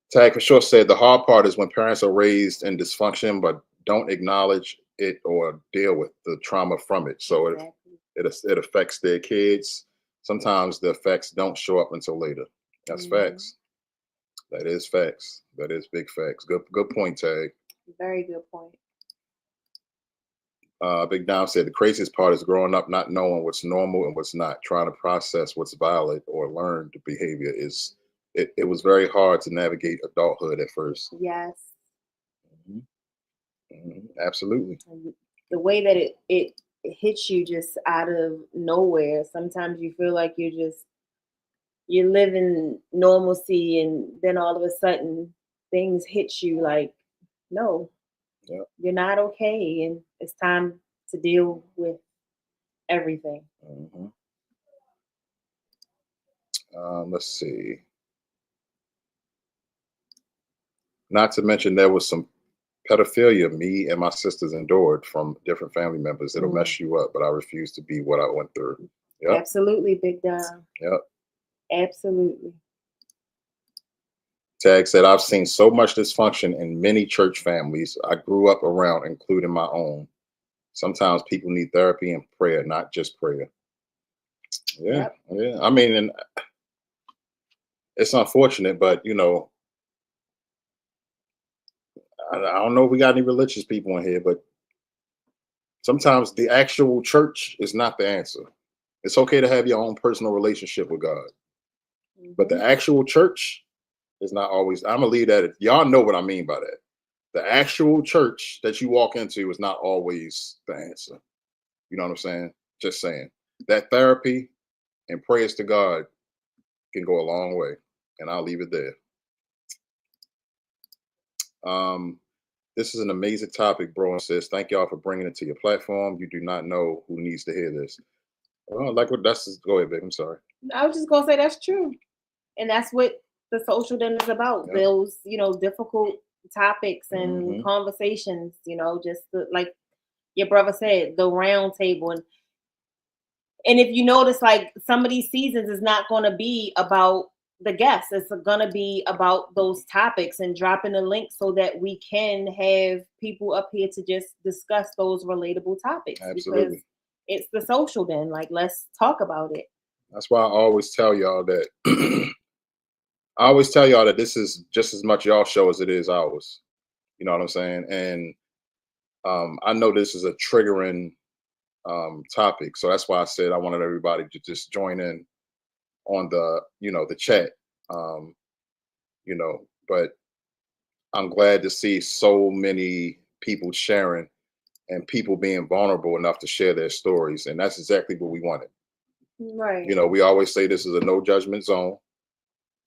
Tag for sure said the hard part is when parents are raised in dysfunction but don't acknowledge it or deal with the trauma from it. So Exactly. it affects their kids. Sometimes the effects don't show up until later. That's facts. That is facts. That is big facts. Good point, Tag. Very good point. Big Dom said the craziest part is growing up not knowing what's normal and what's not. Trying to process what's valid or learned behavior it was very hard to navigate adulthood at first. Yes. Absolutely. And the way that it hits you just out of nowhere. Sometimes you feel like you're living normalcy, and then all of a sudden things hit you like, no, Yep. you're not okay, and it's time to deal with everything. Let's see. Not to mention there was some pedophilia me and my sisters endured from different family members. It'll mess you up, but I refuse to be what I went through. Yep. Absolutely, Big Dom. Yep. Absolutely. Tag said, I've seen so much dysfunction in many church families I grew up around, including my own. Sometimes people need therapy and prayer, not just prayer. Yeah. Yep. Yeah. I mean, and it's unfortunate, but I don't know if we got any religious people in here, but Sometimes the actual church is not the answer. It's okay to have your own personal relationship with God, but the actual church is not always. I'm gonna leave that. Y'all know what I mean by that. The actual church that you walk into is not always the answer. You know what I'm saying? Just saying. That therapy and prayers to God can go a long way, and I'll leave it there. This is an amazing topic, bro, and sis. Thank y'all for bringing it to your platform. You do not know who needs to hear this. Like what that's go ahead, babe. I'm sorry. I was just gonna say that's true, and that's what the social den is about. Yep. Those, difficult topics and Mhm. conversations. Just like your brother said, the round table, and if you notice, like some of these seasons is not going to be about the guests. It's going to be about those topics and dropping a link so that we can have people up here to just discuss those relatable topics. Absolutely. Because it's the social den. Like, let's talk about it. That's why I always tell y'all that I always tell y'all that this is just as much y'all show as it is ours. You know what I'm saying? And I know this is a triggering topic, so that's why I said I wanted everybody to just join in on the the chat. But I'm glad to see so many people sharing and people being vulnerable enough to share their stories, and that's exactly what we wanted. Right. We always say this is a no judgment zone.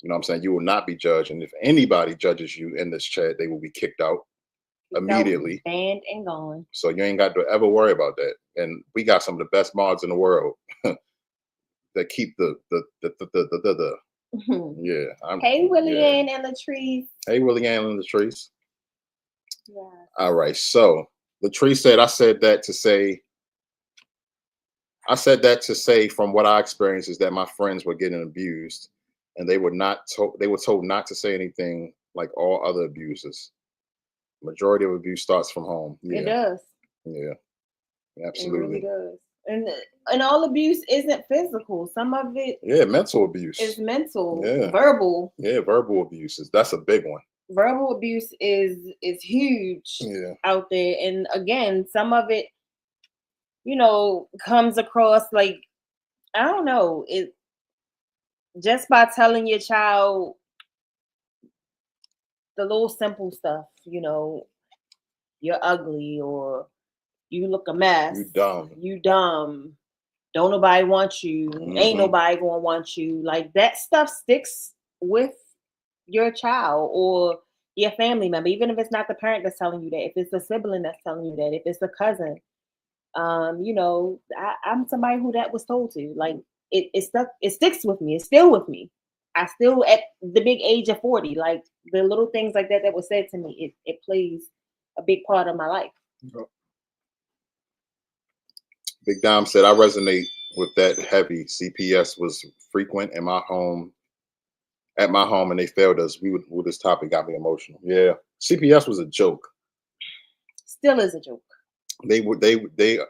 You know what I'm saying? You will not be judged. And if anybody judges you in this chat, they will be kicked out immediately. Banned and gone. So you ain't got to ever worry about that. And we got some of the best mods in the world that keep the yeah. Hey, Willie Ann and Latrice. Hey, Willie Ann and Latrice. Yeah. All right. So Latrice said, I said that to say from what I experienced is that my friends were getting abused. And they were told not to say anything like all other abusers. Majority of abuse starts from home. Yeah. It does. Yeah. Absolutely. It really does. And all abuse isn't physical. Some of it mental abuse. Is mental. Yeah. Verbal. Yeah, verbal abuse that's a big one. Verbal abuse is huge out there. And again, some of it, comes across like, I don't know, it just by telling your child the little simple stuff, you're ugly or you look a mess. You dumb. Don't nobody want you. Ain't nobody gonna want you. Like that stuff sticks with your child or your family member, even if it's not the parent that's telling you that, if it's a sibling that's telling you that, if it's a cousin. I'm somebody who that was told to. Like it sticks with me. It's still with me. I still at the big age of 40, like the little things like that was said to me, it plays a big part of my life. Big Dom said, I resonate with that heavy. CPS was frequent in my home, and they failed us. With this topic got me emotional. Yeah. CPS was a joke. Still is a joke. They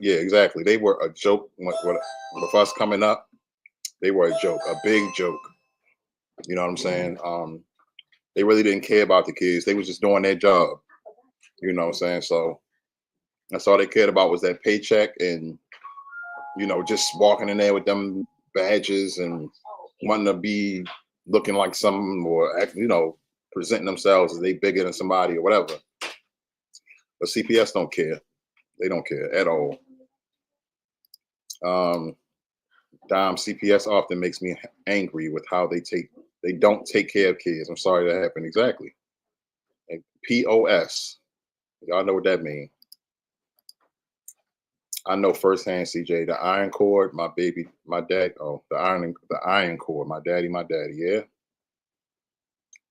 yeah, exactly. They were a joke with us coming up. They were a joke, a big joke. You know what I'm saying? They really didn't care about the kids. They was just doing their job. You know what I'm saying? So that's all they cared about was that paycheck and, just walking in there with them badges and wanting to be looking like something or, presenting themselves as they bigger than somebody or whatever. But CPS don't care. They don't care at all. Dom, CPS often makes me angry with how they don't take care of kids. I'm sorry that happened. Exactly. And POS. Y'all know what that means. I know firsthand, CJ, the iron cord, my baby, my dad. Oh, the iron cord, my daddy. Yeah.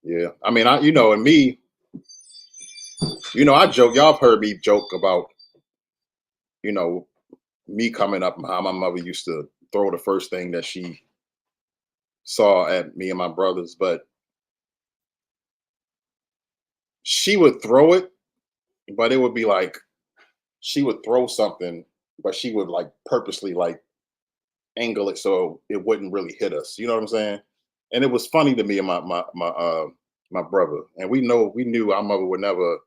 Yeah. I mean, and me, I joke. Y'all have heard me joke about, me coming up, how my mother used to throw the first thing that she saw at me and my brothers, but she would throw it, but it would be like she would throw something, but she would like purposely like angle it so it wouldn't really hit us. You know what I'm saying? And it was funny to me and my brother, and we knew our mother would never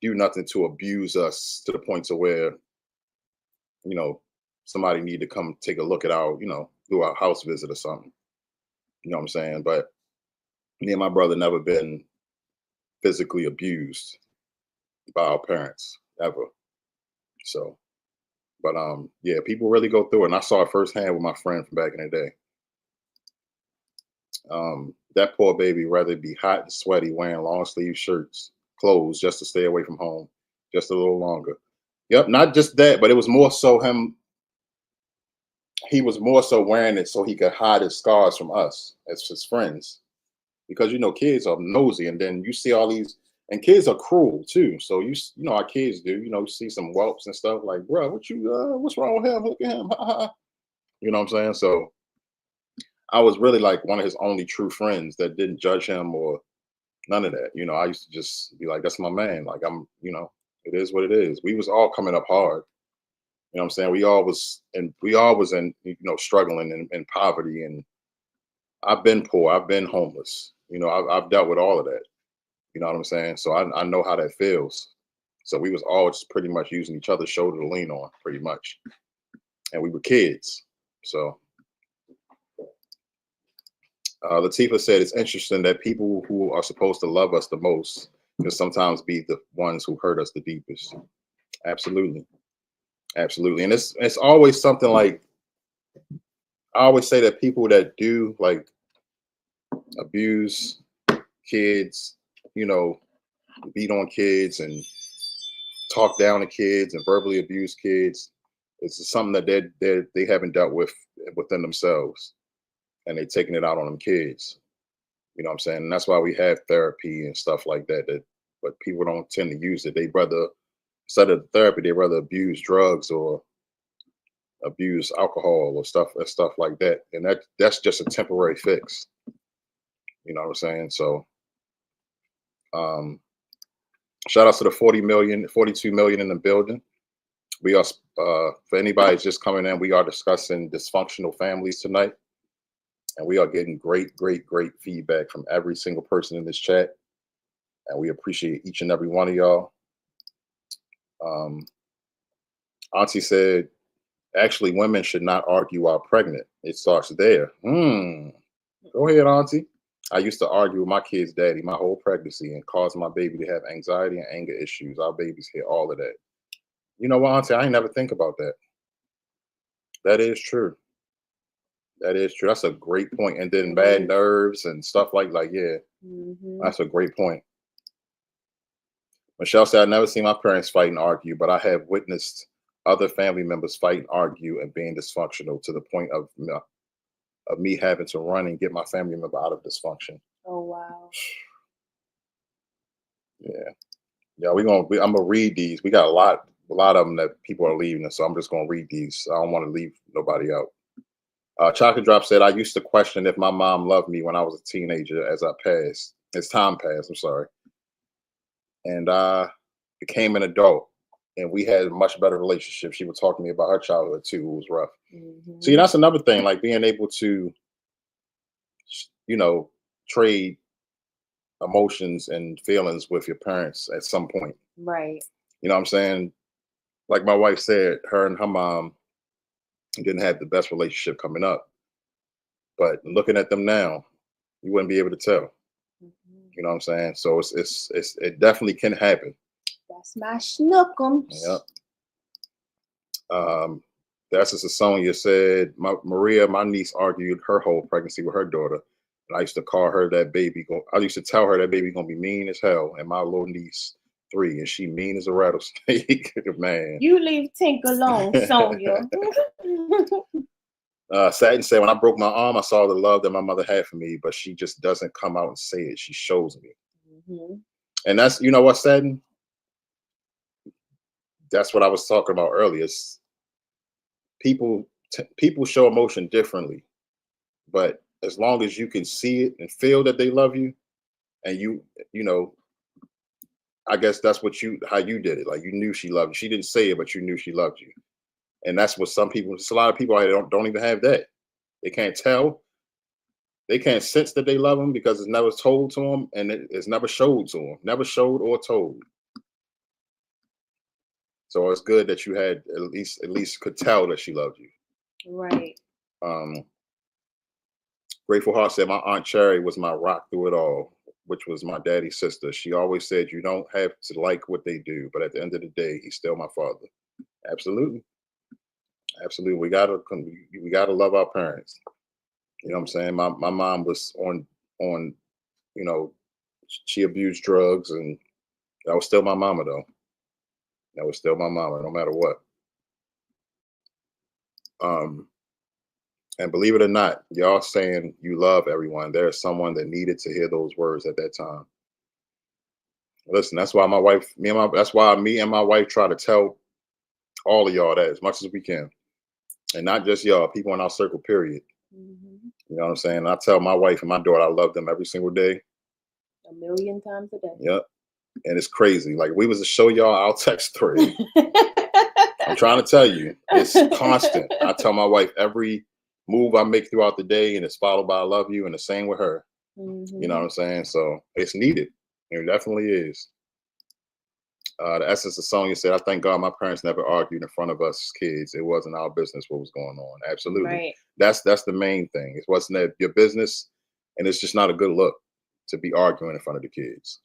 do nothing to abuse us to the point to where you know, somebody need to come take a look at our, do our house visit or something. You know what I'm saying? But me and my brother never been physically abused by our parents ever. So, but yeah, people really go through it. And I saw it firsthand with my friend from back in the day. That poor baby rather be hot and sweaty wearing long sleeve shirts, clothes just to stay away from home just a little longer. Yep, not just that, but it was more so him. He was more so wearing it so he could hide his scars from us as his friends, because kids are nosy, and then you see all these, and kids are cruel too. So you know how kids do. You see some whelps and stuff like, bro, what's wrong with him? Look at him, ha, ha, ha. You know what I'm saying? So I was really like one of his only true friends that didn't judge him or none of that. I used to just be like, that's my man. Like it is what it is. We was all coming up hard. You know what I'm saying? We all was in, struggling in poverty, and I've been poor. I've been homeless. I've dealt with all of that. You know what I'm saying? So I know how that feels. So we was all just pretty much using each other's shoulder to lean on, pretty much. And we were kids. So Latifah said it's interesting that people who are supposed to love us the most can sometimes be the ones who hurt us the deepest. Absolutely. Absolutely. And it's always something like, I always say that people that do like abuse kids, beat on kids and talk down to kids and verbally abuse kids, it's something that they haven't dealt with within themselves, and they're taking it out on them kids. You know what I'm saying? And that's why we have therapy and stuff like that. But people don't tend to use it. They rather, instead of therapy, they rather abuse drugs or abuse alcohol or stuff like that. And that's just a temporary fix. You know what I'm saying? So shout out to the 42 million in the building. We are, for anybody just coming in, we are discussing dysfunctional families tonight. And we are getting great, great, great feedback from every single person in this chat. And we appreciate each and every one of y'all. Auntie said, actually, women should not argue while pregnant. It starts there. Go ahead, Auntie. I used to argue with my kid's daddy my whole pregnancy and caused my baby to have anxiety and anger issues. Our babies hear all of that. You know what, Auntie? I ain't never think about that. That is true. That is true. That's a great point. And then bad nerves and stuff like yeah, that's a great point. Michelle said, I've never seen my parents fight and argue, but I have witnessed other family members fight and argue and being dysfunctional to the point of me having to run and get my family member out of dysfunction. Oh, wow. Yeah. I'm gonna read these. We got a lot of them that people are leaving us, so I'm just gonna read these. I don't want to leave nobody out. Chocolate Drop said, I used to question if my mom loved me when I was a teenager as time passed, I'm sorry. And I became an adult, and we had a much better relationship. She would talk to me about her childhood too. It was rough. See, that's another thing, like being able to, trade emotions and feelings with your parents at some point. Right. You know what I'm saying? Like my wife said, her and her mom didn't have the best relationship coming up. But looking at them now, you wouldn't be able to tell. You know what I'm saying? So it definitely can happen. That's my schnookums. Yep. That's just a song you said. Maria, my niece, argued her whole pregnancy with her daughter. And I used to call her that baby. I used to tell her that baby gonna be mean as hell. And my little niece, 3, and she mean as a rattlesnake. Man. You leave Tink alone, Sonia. Satin said, when I broke my arm, I saw the love that my mother had for me, but she just doesn't come out and say it. She shows me. And that's, you know what, Satin? That's what I was talking about earlier. People show emotion differently, but as long as you can see it and feel that they love you, and you I guess that's how you did it. Like, you knew she loved you. She didn't say it, but you knew she loved you. And that's what there's a lot of people out there don't even have that. They can't tell. They can't sense that they love them because it's never told to them, and it's never showed to them. Never showed or told. So it's good that you had at least could tell that she loved you. Right. Grateful Heart said, my Aunt Cherry was my rock through it all, which was my daddy's sister. She always said, you don't have to like what they do, but at the end of the day, he's still my father. Absolutely. Absolutely. We gotta love our parents. You know what I'm saying? My mom was on, you know, she abused drugs, and that was still my mama though. That was still my mama, no matter what. And believe it or not, y'all saying you love everyone, there's someone that needed to hear those words at that time. Listen, that's why that's why me and my wife try to tell all of y'all that as much as we can. And not just y'all, people in our circle, period. Mm-hmm. You know what I'm saying? I tell my wife and my daughter I love them every single day. 1,000,000 times a day. Yep. And it's crazy. Like, we was to show y'all our text thread. I'm trying to tell you, it's constant. I tell my wife every move I make throughout the day, and it's followed by I love you, and the same with her. Mm-hmm. You know what I'm saying? So it's needed. It definitely is. The essence of Sonya said, I thank God my parents never argued in front of us kids. It wasn't our business what was going on. Absolutely. Right. That's the main thing. It wasn't your business, and it's just not a good look to be arguing in front of the kids.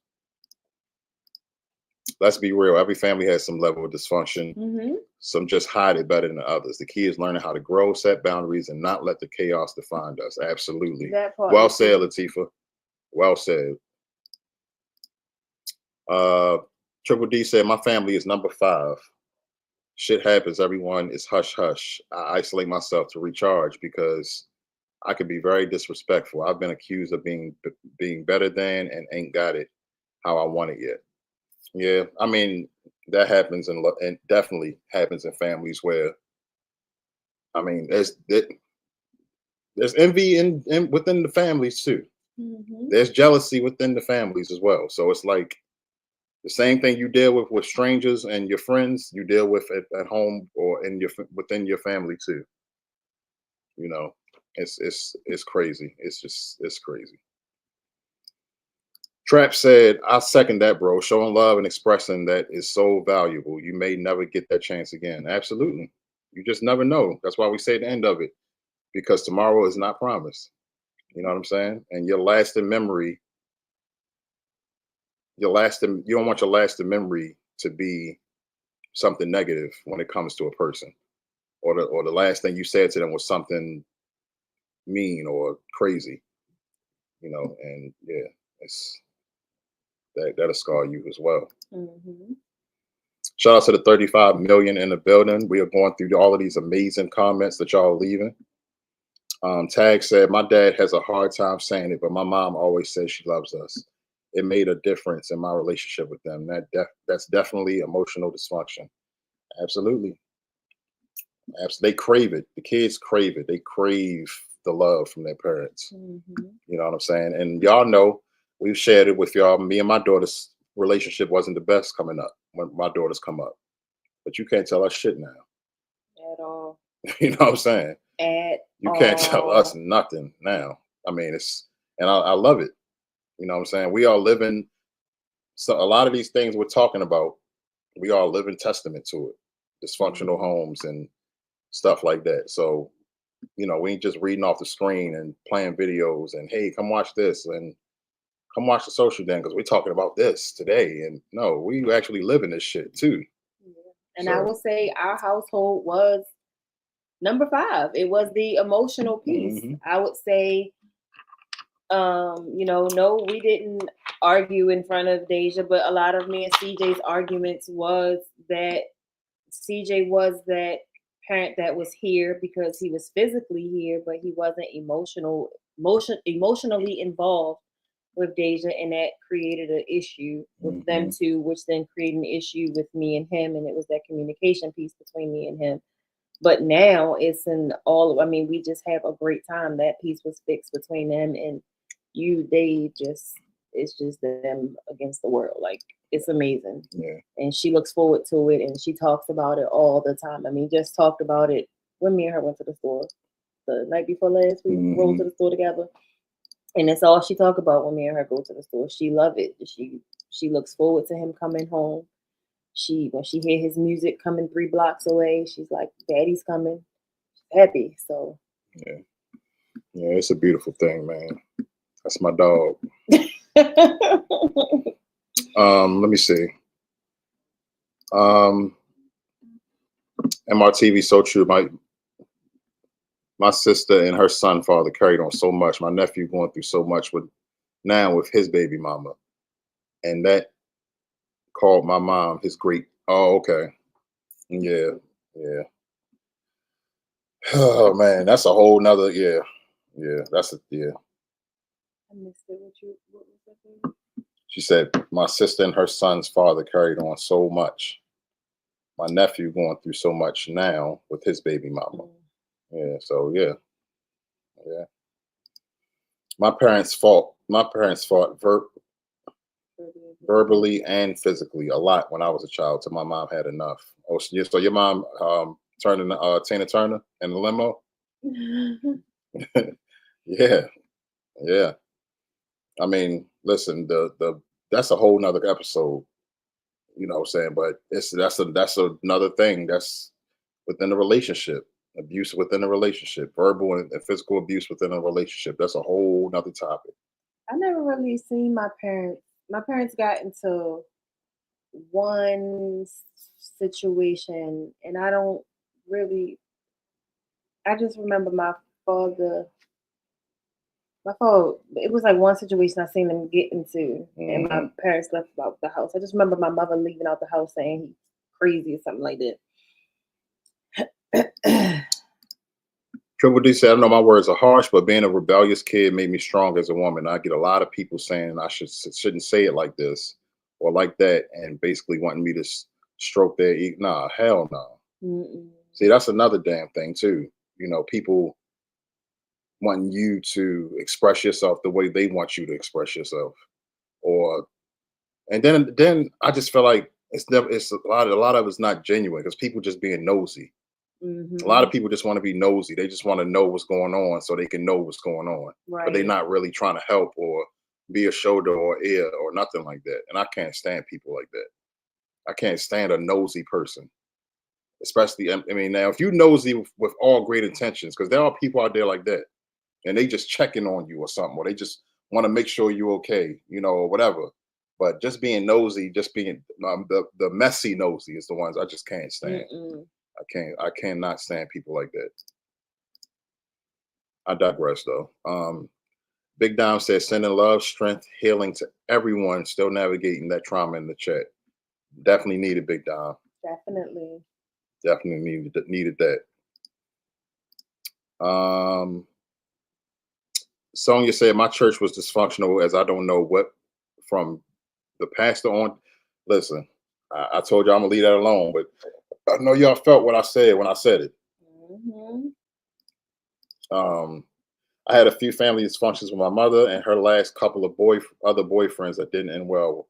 Let's be real. Every family has some level of dysfunction. Mm-hmm. Some just hide it better than others. The key is learning how to grow, set boundaries, and not let the chaos define us. Absolutely. That part Well is said, true. Latifah. Well said. Triple D said, my family is number 5. Shit happens. Everyone is hush hush. I isolate myself to recharge because I could be very disrespectful. I've been accused of being better than and ain't got it how I want it yet. Yeah, I mean, that happens and definitely happens in families where, I mean, there's envy in within the families too. Mm-hmm. There's jealousy within the families as well. So it's like the same thing you deal with strangers and your friends, you deal with at home or within your family too. You know, it's crazy. It's crazy. Trap said, I second that, bro. Showing love and expressing that is so valuable. You may never get that chance again. Absolutely. You just never know. That's why we say at the end of it, because tomorrow is not promised. You know what I'm saying? And your lasting memory, you don't want your lasting memory to be something negative when it comes to a person. Or the last thing you said to them was something mean or crazy. You know, and yeah, it's that'll scar you as well. Mm-hmm. Shout out to the 35 million in the building. We are going through all of these amazing comments that y'all are leaving. Tag said, my dad has a hard time saying it, but my mom always says she loves us. It made a difference in my relationship with them. That's definitely emotional dysfunction. Absolutely. They crave it. The kids crave it. They crave the love from their parents. Mm-hmm. You know what I'm saying? And y'all know, we've shared it with y'all. Me and my daughter's relationship wasn't the best coming up when my daughters come up. But you can't tell us shit now. At all. You know what I'm saying? You can't tell us nothing now. I mean, I love it. You know what I'm saying? We are living, so a lot of these things we're talking about, we are living testament to it. Dysfunctional homes and stuff like that. So, you know, we ain't just reading off the screen and playing videos and, hey, come watch this and come watch the social den because we're talking about this today. And no, we actually live in this shit too. Yeah. And I will say our household was number 5. It was the emotional piece. Mm-hmm. I would say, no, we didn't argue in front of Deja, but a lot of me and CJ's arguments was that CJ was that parent that was here because he was physically here, but he wasn't emotionally involved with Deja, and that created an issue with them two, which then created an issue with me and him, and it was that communication piece between me and him. But now it's we just have a great time. That piece was fixed between them and it's just them against the world. Like, it's amazing. Yeah. And she looks forward to it, and she talks about it all the time. I mean, just talked about it when me and her went to the store the night before last. We rolled to the store together, and that's all she talk about when me and her go to the store. She love it. She looks forward to him coming home. when she hear his music coming 3 blocks away, she's like, "Daddy's coming." She's happy. So Yeah, it's a beautiful thing, man. That's my dog. Let me see. MRTV, so true. My sister and her son father carried on so much. My nephew going through so much with his baby mama, and that called my mom his great. Oh, okay. Yeah, yeah. Oh man, that's a whole nother. Yeah, that's a yeah. I missed it. What was that thing? She said my sister and her son's father carried on so much. My nephew going through so much now with his baby mama. Yeah, so yeah. My parents fought verbally and physically a lot when I was a child till my mom had enough. Oh, so your mom turned into Tina Turner in the limo? Yeah, yeah. I mean, listen, the that's a whole nother episode, you know what I'm saying? But that's another thing that's within a relationship. Abuse within a relationship, verbal and physical abuse within a relationship. That's a whole nother topic. I never really seen my parents. My parents got into one situation, and I don't really. I just remember my father. My father. It was like one situation I seen them get into, and my parents left out the house. I just remember my mother leaving out the house saying he's crazy or something like that. Triple D said, I know my words are harsh, but being a rebellious kid made me strong as a woman. I get a lot of people saying I shouldn't say it like this or like that, and basically wanting me to stroke their ego. Nah, hell no. See, that's another damn thing too. You know, people wanting you to express yourself the way they want you to express yourself, or and then I just feel like it's a lot of it's not genuine because people just being nosy. A lot of people just want to be nosy. They just want to know what's going on so they can know what's going on. Right. But they're not really trying to help or be a shoulder or ear or nothing like that. And I can't stand people like that. I can't stand a nosy person. Especially, I mean, now if you nosy with all great intentions, because there are people out there like that, and they just checking on you or something, or they just want to make sure you're okay, you know, or whatever. But just being nosy, just being the messy nosy is the ones I just can't stand. I cannot stand people like that. I digress though. Big Dom says sending love, strength, healing to everyone still navigating that trauma in the chat. Definitely needed, Big Dom. Definitely needed that. Sonia said my church was dysfunctional as I don't know what from the pastor on. Listen, I told you I'm gonna leave that alone, but I know y'all felt what I said when I said it. I had a few family dysfunctions with my mother and her last couple of other boyfriends that didn't end well.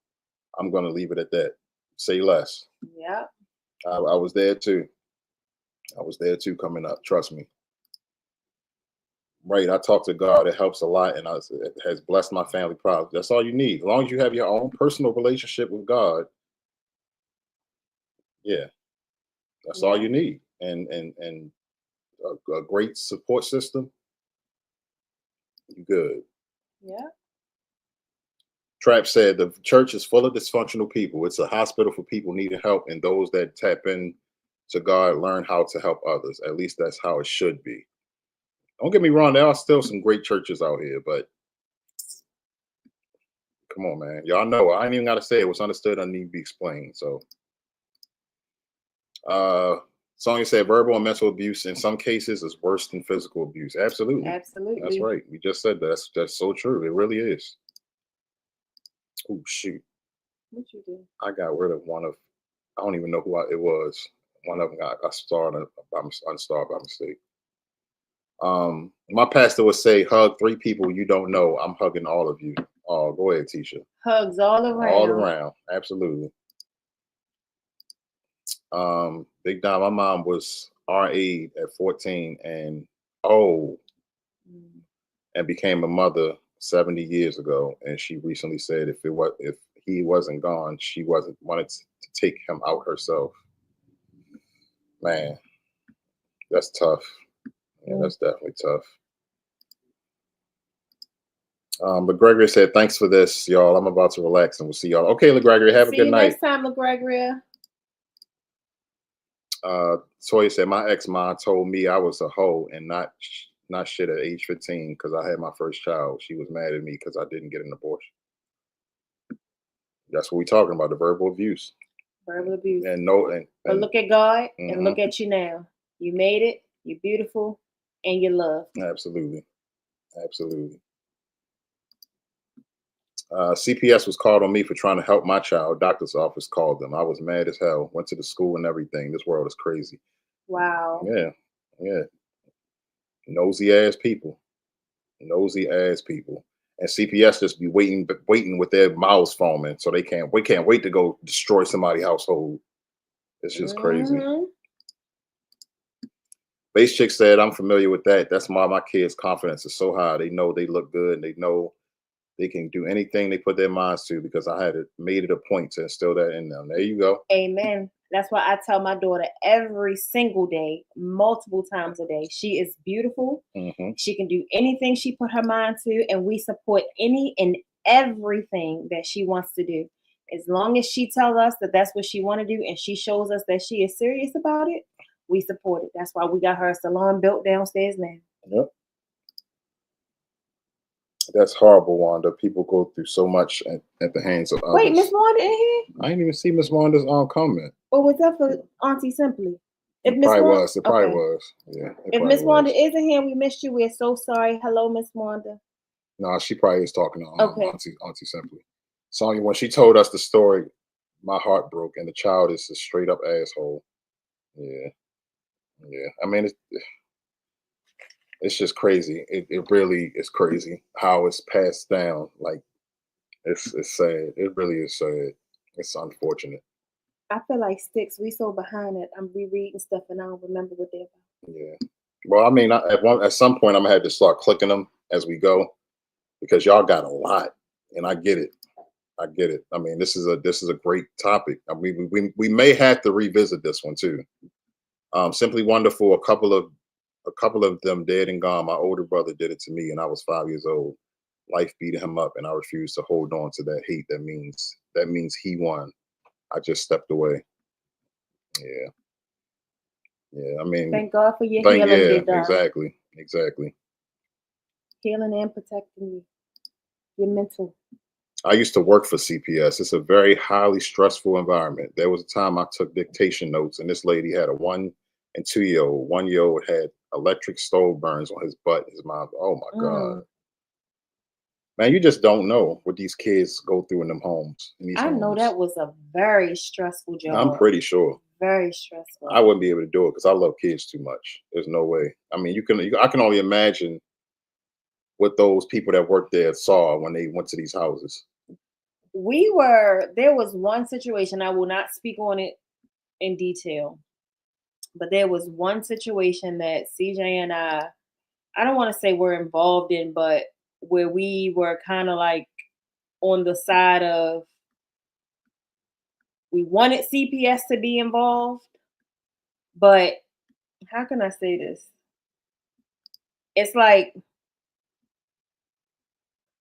I'm going to leave it at that. Say less. Yeah. I was there too. I was there too coming up. Trust me. Right. I talk to God. It helps a lot. And it has blessed my family problems. That's all you need. As long as you have your own personal relationship with God. Yeah. That's all you need. And a great support system. You good. Yeah. Trap said the church is full of dysfunctional people. It's a hospital for people needing help, and those that tap in to God learn how to help others. At least that's how it should be. Don't get me wrong, there are still some great churches out here, but come on, man. Y'all know I ain't even gotta say it. What's understood doesn't need to be explained. So Sonia said verbal and mental abuse in some cases is worse than physical abuse. Absolutely. That's right. We just said that. That's so true. It really is. Oh shoot. What you do? I got rid of one of, I don't even know who it was. One of them got unstarred by mistake. My pastor would say, hug 3 people you don't know. I'm hugging all of you. Oh, go ahead, Tisha. Hugs all around. All around. Absolutely. Big Dom, my mom was our age at 14 and and became a mother 70 years ago. And she recently said if he wasn't gone, she wasn't wanted to take him out herself. Man, that's tough. Yeah, that's definitely tough. But Gregory said, thanks for this, y'all. I'm about to relax and we'll see y'all. Okay, LeGregory, have a good night. See you next time, LeGregory. Toya said, my ex-mom told me I was a hoe and not shit at age 15 because I had my first child. She was mad at me because I didn't get an abortion. That's what we're talking about, the verbal abuse. Verbal abuse. But look at God and look at you now. You made it, you're beautiful, and you're loved. Absolutely. Absolutely. CPS was called on me for trying to help my child. Doctor's office called them. I was mad as hell. Went to the school and everything. This world is crazy. Wow. Yeah. Yeah. Nosy ass people. Nosy ass people. And CPS just be waiting with their mouths foaming, so we can't wait to go destroy somebody's household. It's just crazy. Base Chick said, I'm familiar with that. That's why my kids' confidence is so high. They know they look good and they know they can do anything they put their minds to because I had made it a point to instill that in them. There you go. Amen. That's why I tell my daughter every single day, multiple times a day, she is beautiful. She can do anything she put her mind to, and we support any and everything that she wants to do. As long as she tells us that that's what she want to do and she shows us that she is serious about it, we support it. That's why we got her a salon built downstairs now. Yep. That's horrible, Wanda. People go through so much at the hands of others. Wait, Miss Wanda in here? I didn't even see Miss Wanda's comment. Or was that for Auntie Simply? It probably was. It probably was. Yeah. If Miss Wanda isn't here, we missed you. We're so sorry. Hello, Miss Wanda. No, she probably is talking to Auntie Simply. Sonya, when she told us the story, my heart broke, and the child is a straight up asshole. Yeah. Yeah. I mean, it's just crazy. It really is crazy how it's passed down. Like, it's sad. It really is sad. It's unfortunate. I feel like Sticks, we so behind it. I'm rereading stuff and I don't remember what they're about. Yeah. Well, I mean, at some point, I'm gonna have to start clicking them as we go because y'all got a lot, and I get it. I get it. I mean, this is a great topic. I mean, we may have to revisit this one too. Simply Wonderful. A couple of them dead and gone. My older brother did it to me, and I was 5 years old. Life beat him up, and I refused to hold on to that hate. That means he won. I just stepped away. Yeah. Yeah. I mean, thank God for your healing. Yeah, exactly. Healing and protecting you. Your mental. I used to work for CPS. It's a very highly stressful environment. There was a time I took dictation notes, and this lady had a 1 and 2 year old. 1 year old had electric stove burns on his butt, his mouth. Oh my God. Man, you just don't know what these kids go through in them homes. I know that was a very stressful job. I'm pretty sure. Very stressful. I wouldn't be able to do it because I love kids too much. There's no way. I mean, I can only imagine what those people that worked there saw when they went to these houses. There was one situation, I will not speak on it in detail, but there was one situation that CJ and I don't want to say we're involved in, but where we were kind of like on the side of, we wanted CPS to be involved, but how can I say this? It's like,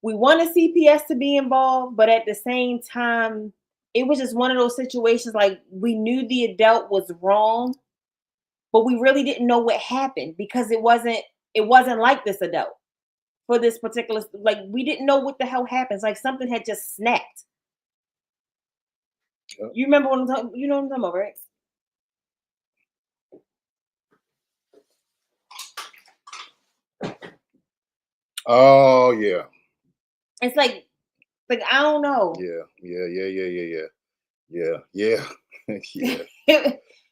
we wanted CPS to be involved, but at the same time, it was just one of those situations like we knew the adult was wrong, but we really didn't know what happened because it wasn't like this adult for this particular, like we didn't know what the hell happens. Like something had just snapped. Yep. You remember what I'm talking? You know what I'm talking about, right? Oh yeah. It's like I don't know. Yeah.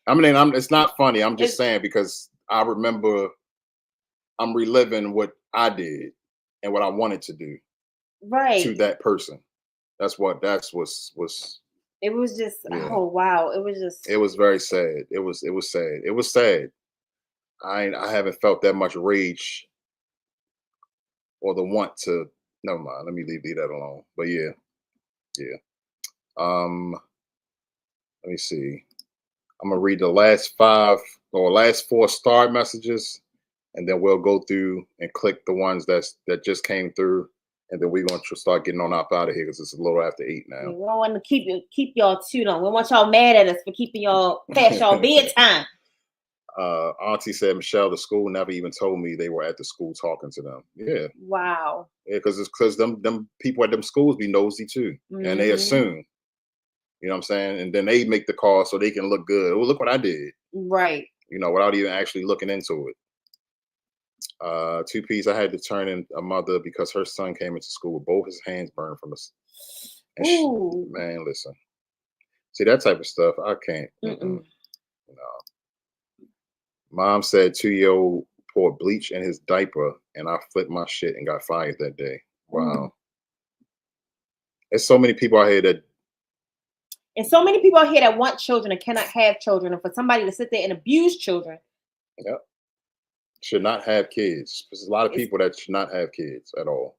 I mean, it's not funny. I'm just saying because I remember I'm reliving what I did and what I wanted to do. Right. To that person. That's was. It was just oh wow. It was very sad. It was sad. It was sad. I haven't felt that much rage or the want to. Never mind. Let me leave that alone. But yeah. Let me see. I'm gonna read the last 4 star messages, and then we'll go through and click the ones that just came through, and then we're gonna start getting on up out of here because it's a little after 8 now. We don't want to keep y'all too long. We want y'all mad at us for keeping y'all past y'all bedtime. Auntie said, Michelle, the school never even told me they were at the school talking to them. Yeah. Wow. Yeah, because them people at them schools be nosy too, and they assume. You know what I'm saying? And then they make the call so they can look good. Oh, look what I did. Right. You know, without even actually looking into it. 2 P's, I had to turn in a mother because her son came into school with both his hands burned from us. Man, listen. See, that type of stuff, I can't. No. Mom said 2-year-old poured bleach in his diaper, and I flipped my shit and got fired that day. Wow. There's so many people out here that. And so many people out here that want children and cannot have children, and for somebody to sit there and abuse children. Yep. Should not have kids. There's a lot of people that should not have kids at all.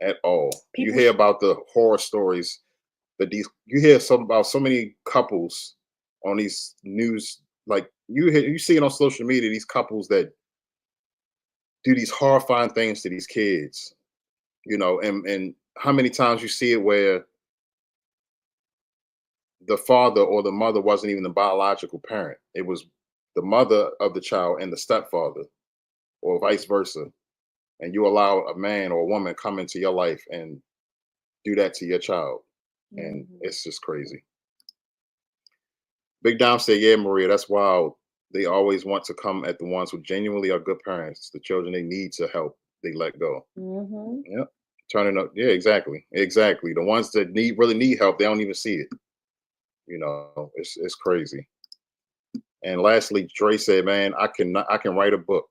At all. You hear about the horror stories that you hear about so many couples on these news, like you see it on social media, these couples that do these horrifying things to these kids, you know, and how many times you see it where the father or the mother wasn't even the biological parent. It was the mother of the child and the stepfather, or vice versa. And you allow a man or a woman come into your life and do that to your child. And it's just crazy. Big Dom said, yeah, Maria, that's wild. They always want to come at the ones who genuinely are good parents. The children they need to help, they let go. Yep. Turning up. Yeah, exactly. Exactly. The ones that really need help, they don't even see it. You know, it's crazy. And lastly, Dre said, man, I can write a book.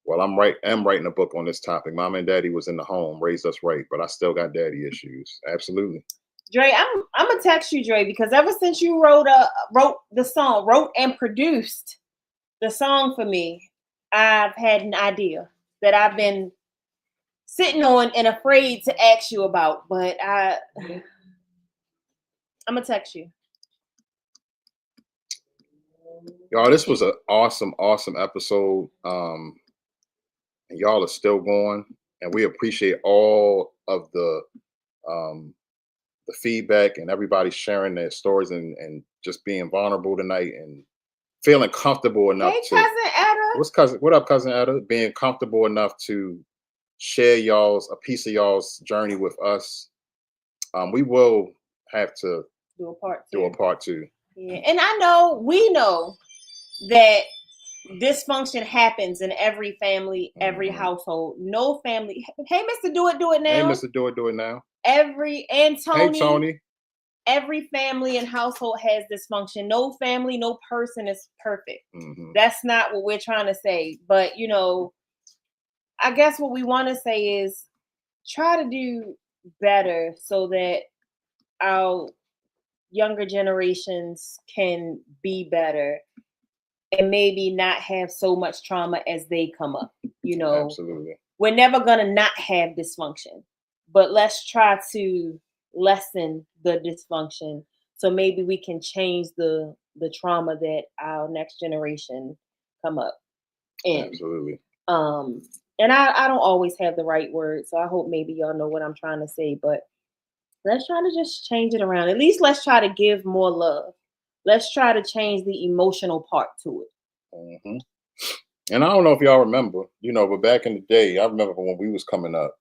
Well, I'm writing a book on this topic. Mom and daddy was in the home, raised us right, but I still got daddy issues. Absolutely. Dre, I'm gonna text you, Dre, because ever since you wrote and produced the song for me, I've had an idea that I've been sitting on and afraid to ask you about, but I'm gonna text you. Y'all, this was an awesome episode. And y'all are still going, and we appreciate all of the feedback and everybody sharing their stories and just being vulnerable tonight and feeling comfortable enough. Hey, cousin Etta. What up, cousin Etta? Being comfortable enough to share a piece of y'all's journey with us. We will have to do a part two. Yeah, and we know that dysfunction happens in every family, every household. No family. Hey, Mr. Do It Now. Hey, Mr. Do It Now. Tony. Hey, Tony. Every family and household has dysfunction. No family, no person is perfect. That's not what we're trying to say. But, you know, I guess what we want to say is try to do better so that our younger generations can be better and maybe not have so much trauma as they come up. You know, absolutely. We're never going to not have dysfunction, but let's try to lessen the dysfunction so maybe we can change the trauma that our next generation come up in. Absolutely. And I don't always have the right words, so I hope maybe y'all know what I'm trying to say, but let's try to just change it around. At least let's try to give more love. Let's try to change the emotional part to it. And I don't know if y'all remember, you know, but back in the day, I remember when we was coming up,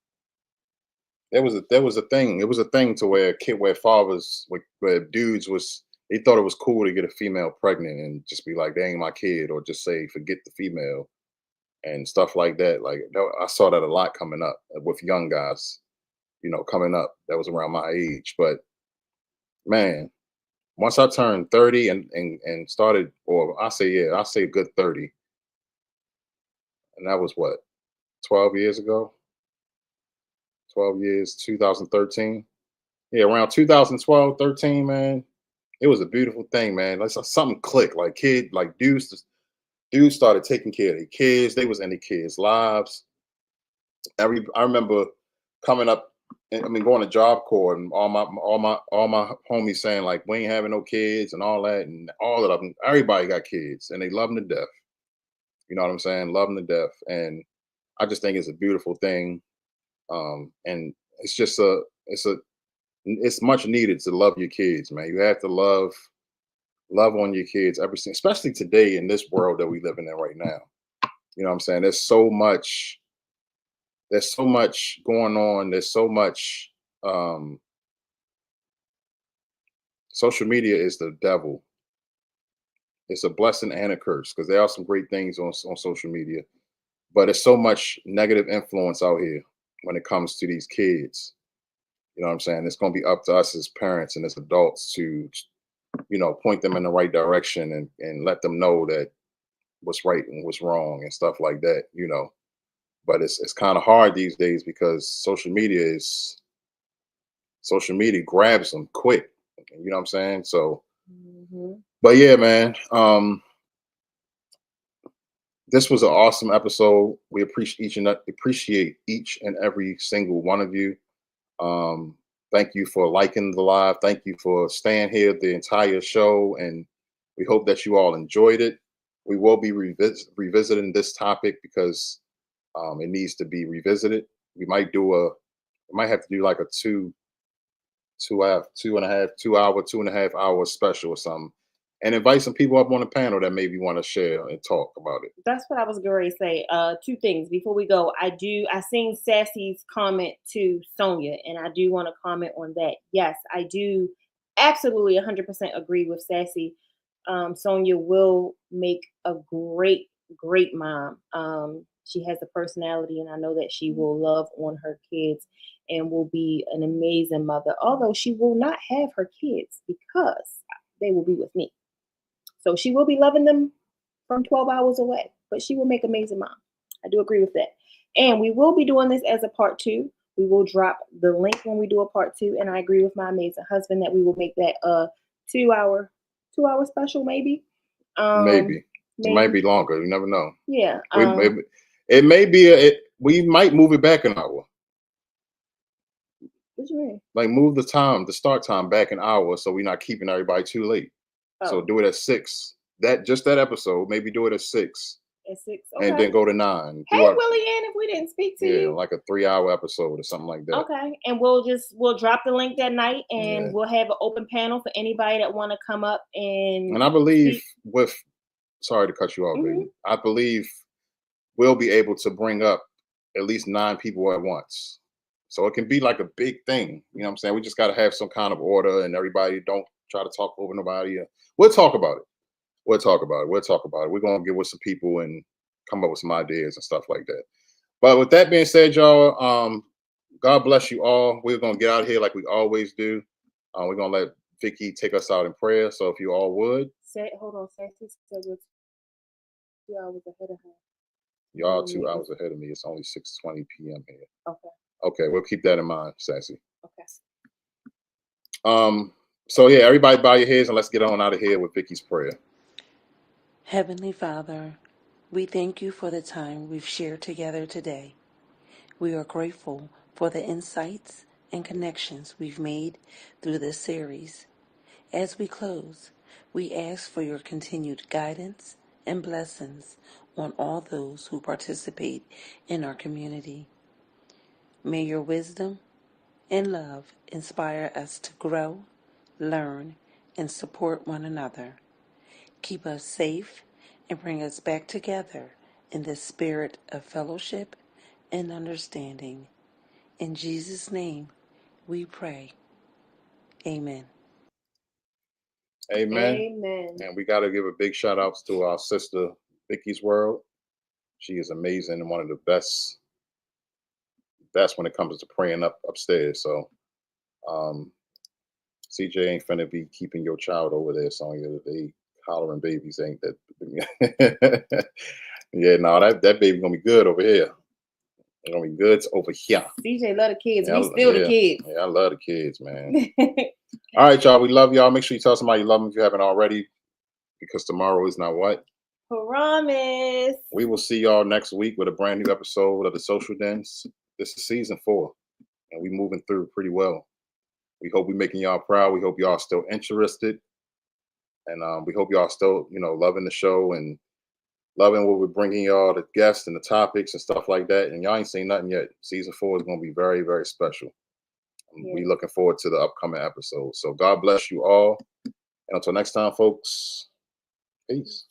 there was a thing. It was a thing to where fathers, where dudes they thought it was cool to get a female pregnant and just be like, they ain't my kid, or just say, forget the female and stuff like that. Like I saw that a lot coming up with young guys, you know, coming up that was around my age. But man, once I turned 30 and started, or I say a good 30. And that was what, 12 years ago? 12 years, 2013. Yeah, around 2012, 13, man. It was a beautiful thing, man. Like something clicked. Like dudes started taking care of their kids. They was in their kids' lives. I remember coming up I mean, going to Job Corps and all my homies saying like we ain't having no kids and all that, and all of them, everybody got kids and they love them to death. You know what I'm saying? Love them to death, and I just think it's a beautiful thing, and it's just it's much needed to love your kids, man. You have to love on your kids everything, especially today in this world that we living in right now. You know what I'm saying? There's so much going on. There's so much. Social media is the devil. It's a blessing and a curse because there are some great things on social media, but there's so much negative influence out here when it comes to these kids. You know what I'm saying? It's going to be up to us as parents and as adults to, point them in the right direction and let them know that what's right and what's wrong and stuff like that. But it's kind of hard these days because social media grabs them quick. You know what I'm saying? So, but yeah, man, this was an awesome episode. We appreciate each and every single one of you. Thank you for liking the live. Thank you for staying here the entire show, and we hope that you all enjoyed it. We will be revisiting this topic because it needs to be revisited. We might have to do like a 2.5 hour special or something, and invite some people up on the panel that maybe want to share and talk about it. That's what I was going to say. Two things before we go. I seen Sassy's comment to Sonia, and I do want to comment on that. Yes, I do absolutely 100% agree with Sassy. Sonia will make a great, great mom. She has a personality, and I know that she will love on her kids and will be an amazing mother, although she will not have her kids because they will be with me. So she will be loving them from 12 hours away, but she will make amazing mom. I do agree with that. And we will be doing this as a part 2. We will drop the link when we do a part 2. And I agree with my amazing husband that we will make that a 2-hour special, maybe. Maybe. It might be longer. You never know. Yeah. It may be we might move it back an hour. What do you mean? Like move the start time back an hour so we're not keeping everybody too late. Oh. So do it at 6. That episode, maybe do it at 6. At 6, okay. And then go to 9. Hey, Willie Ann, if we didn't speak to you. Yeah, like a 3-hour episode or something like that. Okay, and we'll drop the link that night, and we'll have an open panel for anybody that want to come up and. And I believe sorry to cut you off, baby. I believe we'll be able to bring up at least 9 people at once. So it can be like a big thing. You know what I'm saying? We just got to have some kind of order, and everybody don't try to talk over nobody. We'll talk about it. We're going to get with some people and come up with some ideas and stuff like that. But with that being said, y'all, God bless you all. We're going to get out of here like we always do. We're going to let Vicky take us out in prayer. So if you all would. Hold on. Sassy said we're 2 hours ahead of her. Y'all 2 hours ahead of me. It's only 6:20 p.m. here. Okay, we'll keep that in mind, Sassy. Okay. So yeah, everybody bow your heads and let's get on out of here with Vicky's prayer. Heavenly Father, we thank you for the time we've shared together today. We are grateful for the insights and connections we've made through this series. As we close, we ask for your continued guidance and blessings on all those who participate in our community. May your wisdom and love inspire us to grow, learn, and support one another. Keep us safe and bring us back together in the spirit of fellowship and understanding. In Jesus' name, we pray. Amen. Amen. And we got to give a big shout out to our sister, Vicky's World. She is amazing and one of the best when it comes to praying upstairs. So, CJ ain't finna be keeping your child over there, Sonya. They hollering babies ain't that. Yeah, no, that baby gonna be good over here. It's gonna be good over here. CJ love the kids. We still the kids. Yeah, I love the kids, man. All right, y'all. We love y'all. Make sure you tell somebody you love them if you haven't already, because tomorrow is not what? Promise. We will see y'all next week with a brand new episode of the Social Dens. This is season 4. and we moving through pretty well. We hope we're making y'all proud. We hope y'all still interested, and we hope y'all still, loving the show and loving what we're bringing y'all, the guests and the topics and stuff like that. And y'all ain't seen nothing yet. Season 4 is going to be very, very special. We looking forward to the upcoming episodes. So God bless you all. And until next time, folks, peace.